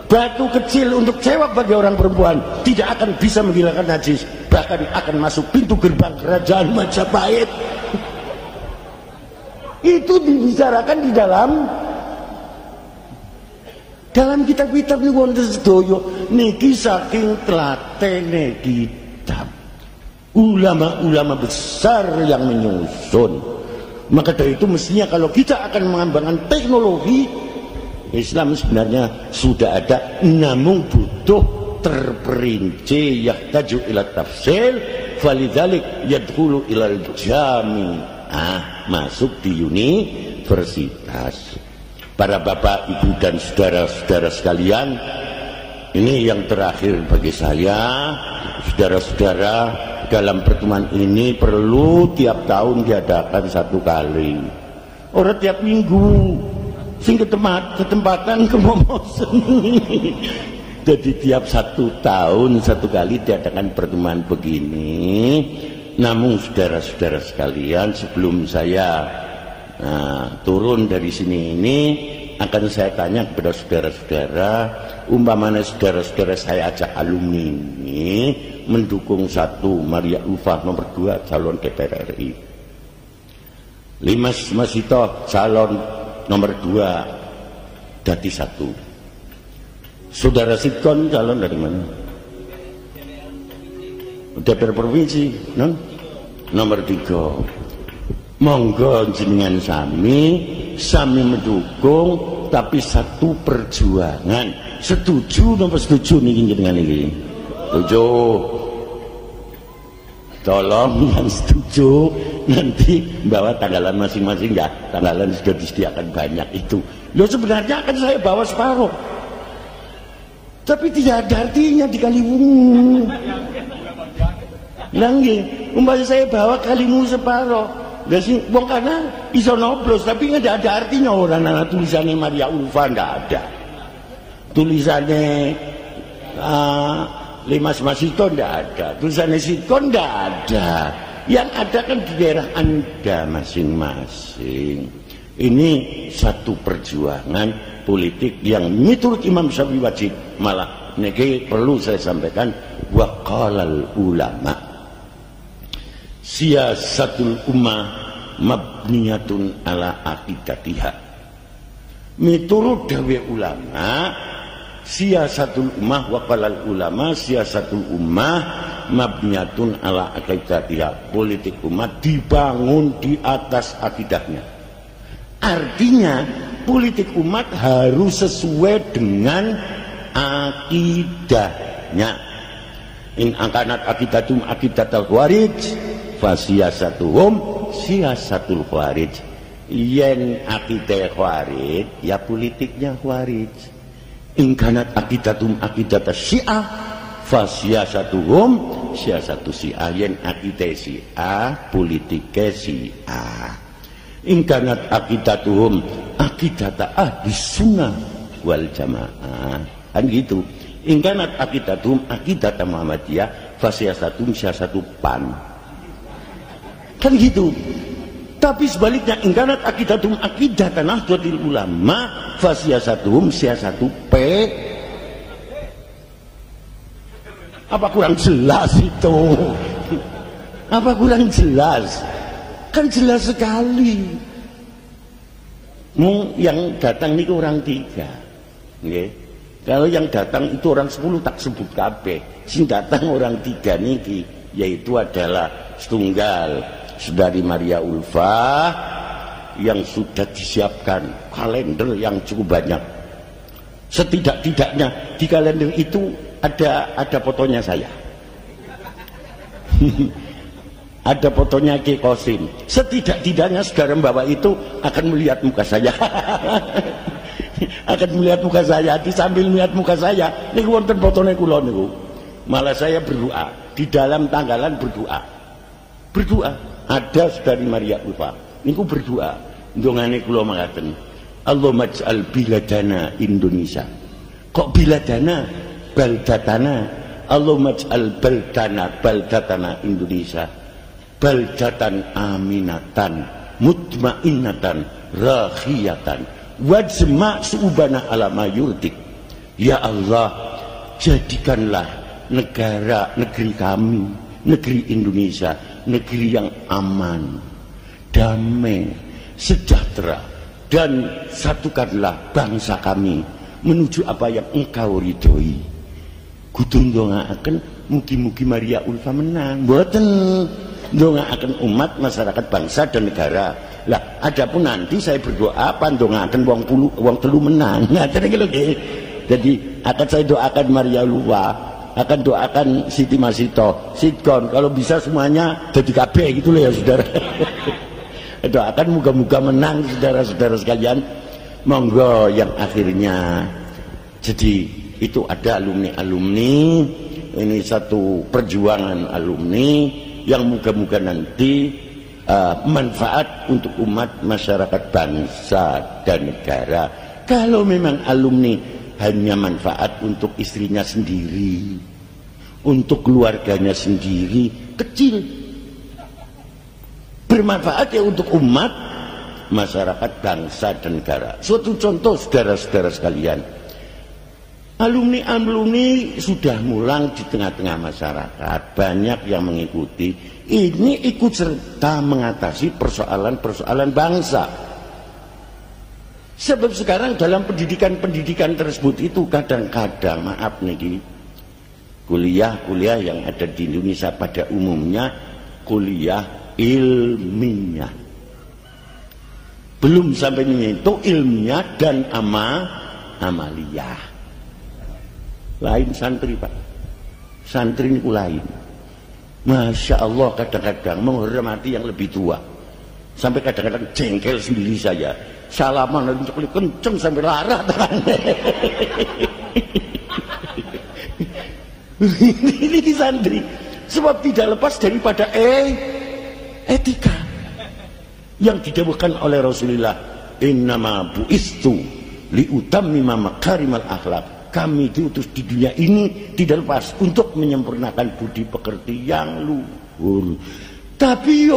Batu kecil untuk cewek bagi orang perempuan tidak akan bisa menghilangkan najis, bahkan akan masuk pintu gerbang kerajaan Majapahit. Itu dibicarakan di dalam kitab-kitab ini wonten sedoyo. Niki saking telatene kitab, ulama-ulama besar yang menyusun. Maka dari itu mestinya kalau kita akan mengembangkan teknologi, Islam sebenarnya sudah ada, namun butuh terperinci, yahtaju ila tafsil, falidzalik yadkhulu ilal jami'ah, masuk di universitas. Para bapak, ibu dan saudara-saudara sekalian, ini yang terakhir bagi saya. Saudara-saudara, dalam pertemuan ini perlu tiap tahun diadakan 1 kali, orang tiap minggu. Sing ketempatan kemomosen. Jadi tiap 1 tahun 1 kali diadakan pertemuan begini. Namun saudara-saudara sekalian, sebelum saya turun dari sini ini akan saya tanya kepada saudara-saudara, umpamanya saudara-saudara saya ajak alumni ini mendukung 1 Maria Ulfa, nomor 2 calon DPR RI, Limas Masito calon nomor 2 dadi 1. Saudara Sitkon calon dari mana? DPR provinsi, non? Nomor 3. Monggo jenengan sami sami mendukung tapi satu perjuangan. Setuju napa setuju niki jenengan iki? Setuju. Tolong yang setuju nanti bawa tanggalan masing-masing ya. Tanggalan sudah disediakan banyak itu. Loh sebenarnya akan saya bawa separuh. Tapi tidak ada artinya di Kaliwungu. Lah nggih, umpamanya saya bawa Kaliwungu separuh. Lah sing wong kana iso noblos tapi enggak ada artinya orang ana tulisannya Maria Ulfa enggak ada. Tulisannya Limas Masito enggak ada. Tulisannya Sitkon enggak ada. Yang ada kan di daerah Anda masing-masing. Ini satu perjuangan politik yang menurut Imam Syafi'i wajib. Malah niki perlu saya sampaikan waqalal ulama siyasatul ummah mabniyatun ala aqidatiha. Miturut dawe ulama siyasatul ummah waqalal ulama siyasatul ummah mabniyatun ala aqidatiha. Politik umat dibangun di atas akidahnya. Artinya politik umat harus sesuai dengan akidahnya. In angkanat akidatum akidatul khawarij fasiyasatuhum siyasatul khawarij. Yen akidah khawarij ya politiknya khawarij. In kanat akidatum akidatus syiah fasiyasatuhum siyasatu syiah. Yen akidah syiah politiknya syiah. In kanat akidatuhum akidata ahli sunnah wal jamaah. Kan gitu. In kanat akidatuhum akidata Muhammadiyah fasiyasatuhum siyasatu PAN. Kan gitu. Tapi sebaliknya in kanat akidatuhum akidata Nahdlatul Ulama fasiyasatuhum siyasatu P. Apa kurang jelas itu? Apa kurang jelas? Kan jelas sekali. Yang datang ini orang 3. Nggih. Kalau yang datang itu orang 10 tak sebut kabeh. Sing datang orang 3 niki yaitu adalah setunggal Saudari Maria Ulfa yang sudah disiapkan kalender yang cukup banyak. Setidak-tidaknya di kalender itu ada fotonya saya. Ada fotonya Ki Kosim. Setidak-tidaknya saudara bawa itu akan melihat muka saya. Akan melihat muka saya. Di sambil melihat muka saya, niku wonten fotone kula niku. Malah saya berdoa di dalam tanggalan berdoa. Berdoa. Ada Saudari Maria Ulfa. Niku berdoa. Ndongane kula mangkaten. Allahumma ij'al biladana Indonesia. Kok biladana? Baldatana. Allahumma ij'al baldatana Indonesia. Baldatan aminatan mutmainnatan rakhiyatan wajma' su'ubana ala mayurdik. Ya Allah, jadikanlah negeri kami, negeri Indonesia, negeri yang aman, damai, sejahtera, dan satukanlah bangsa kami menuju apa yang Engkau ridhoi. Kudu ndongaaken mugi-mugi Maria Ulfa menang. Mboten ndongaaken umat, masyarakat, bangsa dan negara. Lah adapun nanti saya berdoa pandongaaken wong telu menang. Ngaten iki lho nggih. Jadi akan saya doakan Maria Ulfa, akan doakan Siti Masito, Sitkon, kalau bisa semuanya jadi kabeh gitu loh ya saudara. Doakan moga-moga menang saudara-saudara sekalian. Monggo yang akhirnya jadi itu ada alumni-alumni, ini satu perjuangan alumni yang moga-moga nanti manfaat untuk umat, masyarakat, bangsa dan negara. Kalau memang alumni hanya manfaat untuk istrinya sendiri, untuk keluarganya sendiri, kecil. Bermanfaat ya untuk umat, masyarakat, bangsa dan negara. Suatu contoh saudara-saudara sekalian, alumni-alumni sudah mulang di tengah-tengah masyarakat, banyak yang mengikuti. Ini ikut serta mengatasi persoalan-persoalan bangsa. Sebab sekarang dalam pendidikan tersebut itu kadang-kadang, maaf nih, kuliah-kuliah yang ada di Indonesia pada umumnya kuliah ilmiah. belum sampai menyentuh ilmiah dan amaliyah. Lain santri Pak, santri ini lain. Masya Allah, kadang-kadang menghormati yang lebih tua, sampai kadang-kadang jengkel sendiri saya. Salaman untuk kenceng sampai lara tangannya. Ini santri, sebab tidak lepas daripada etika yang didawuhkan oleh Rasulullah, innama bu'istu liutammima makarimal akhlak. Kami diutus di dunia ini tidak lepas untuk menyempurnakan budi pekerti yang luhur. Tapi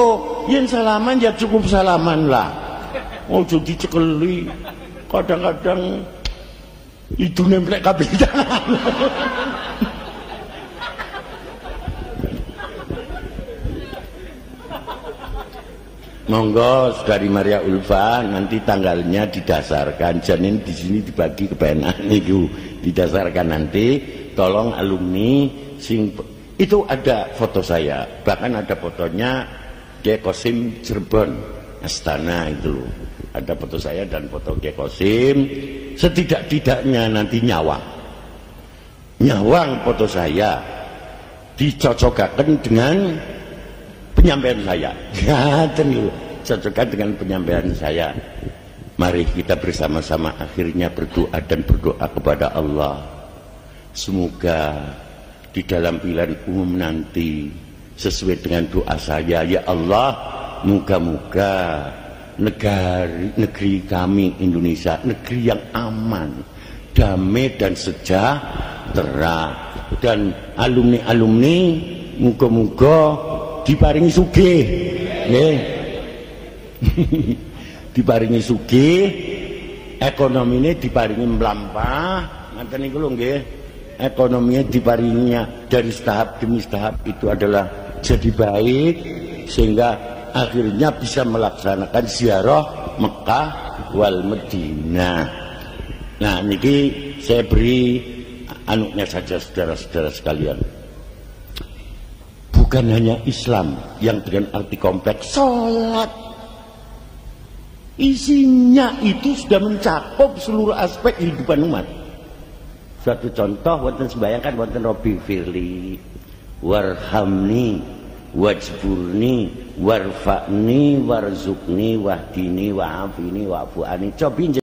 yang salaman ya cukup salaman lah, ojo dicekeli. Kadang-kadang itu nemplek kabeh tangan. Monggo Saudari Maria Ulfa, nanti tanggalnya didasarkan. Janin di sini dibagi kepenak niku, didasarkan nanti. Tolong alumni itu ada foto saya, bahkan ada fotonya Kiai Qasim Cirebon Astana itu loh. Ada foto saya dan foto Kiai Qasim. Setidak-tidaknya nanti nyawang foto saya dicocokkan dengan penyampaian saya. Cocokkan dengan penyampaian saya. Mari kita bersama-sama akhirnya berdoa dan berdoa kepada Allah. Semoga di dalam pilihan umum nanti sesuai dengan doa saya, ya Allah, moga-moga negeri kami Indonesia negeri yang aman, damai dan sejahtera, dan alumni-alumni moga-moga diparingi sugih, nggih. Diparingi sugih, ekonomine diparingi mlampah, ngoten niku lho nggih. Ekonominya diparinginya dari tahap demi tahap itu adalah jadi baik, sehingga akhirnya bisa melaksanakan ziarah Mekah wal Madinah. Nah, niki saya beri anuknya saja saudara-saudara sekalian. Bukan hanya Islam yang dengan arti kompleks, sholat isinya itu sudah mencakup seluruh aspek kehidupan umat. Suatu contoh, wonten sembayangkan wonten Robbi firli warhamni wajburni warfa'ni warzukni wahdini wa'afini wa'fu'ani. Cobi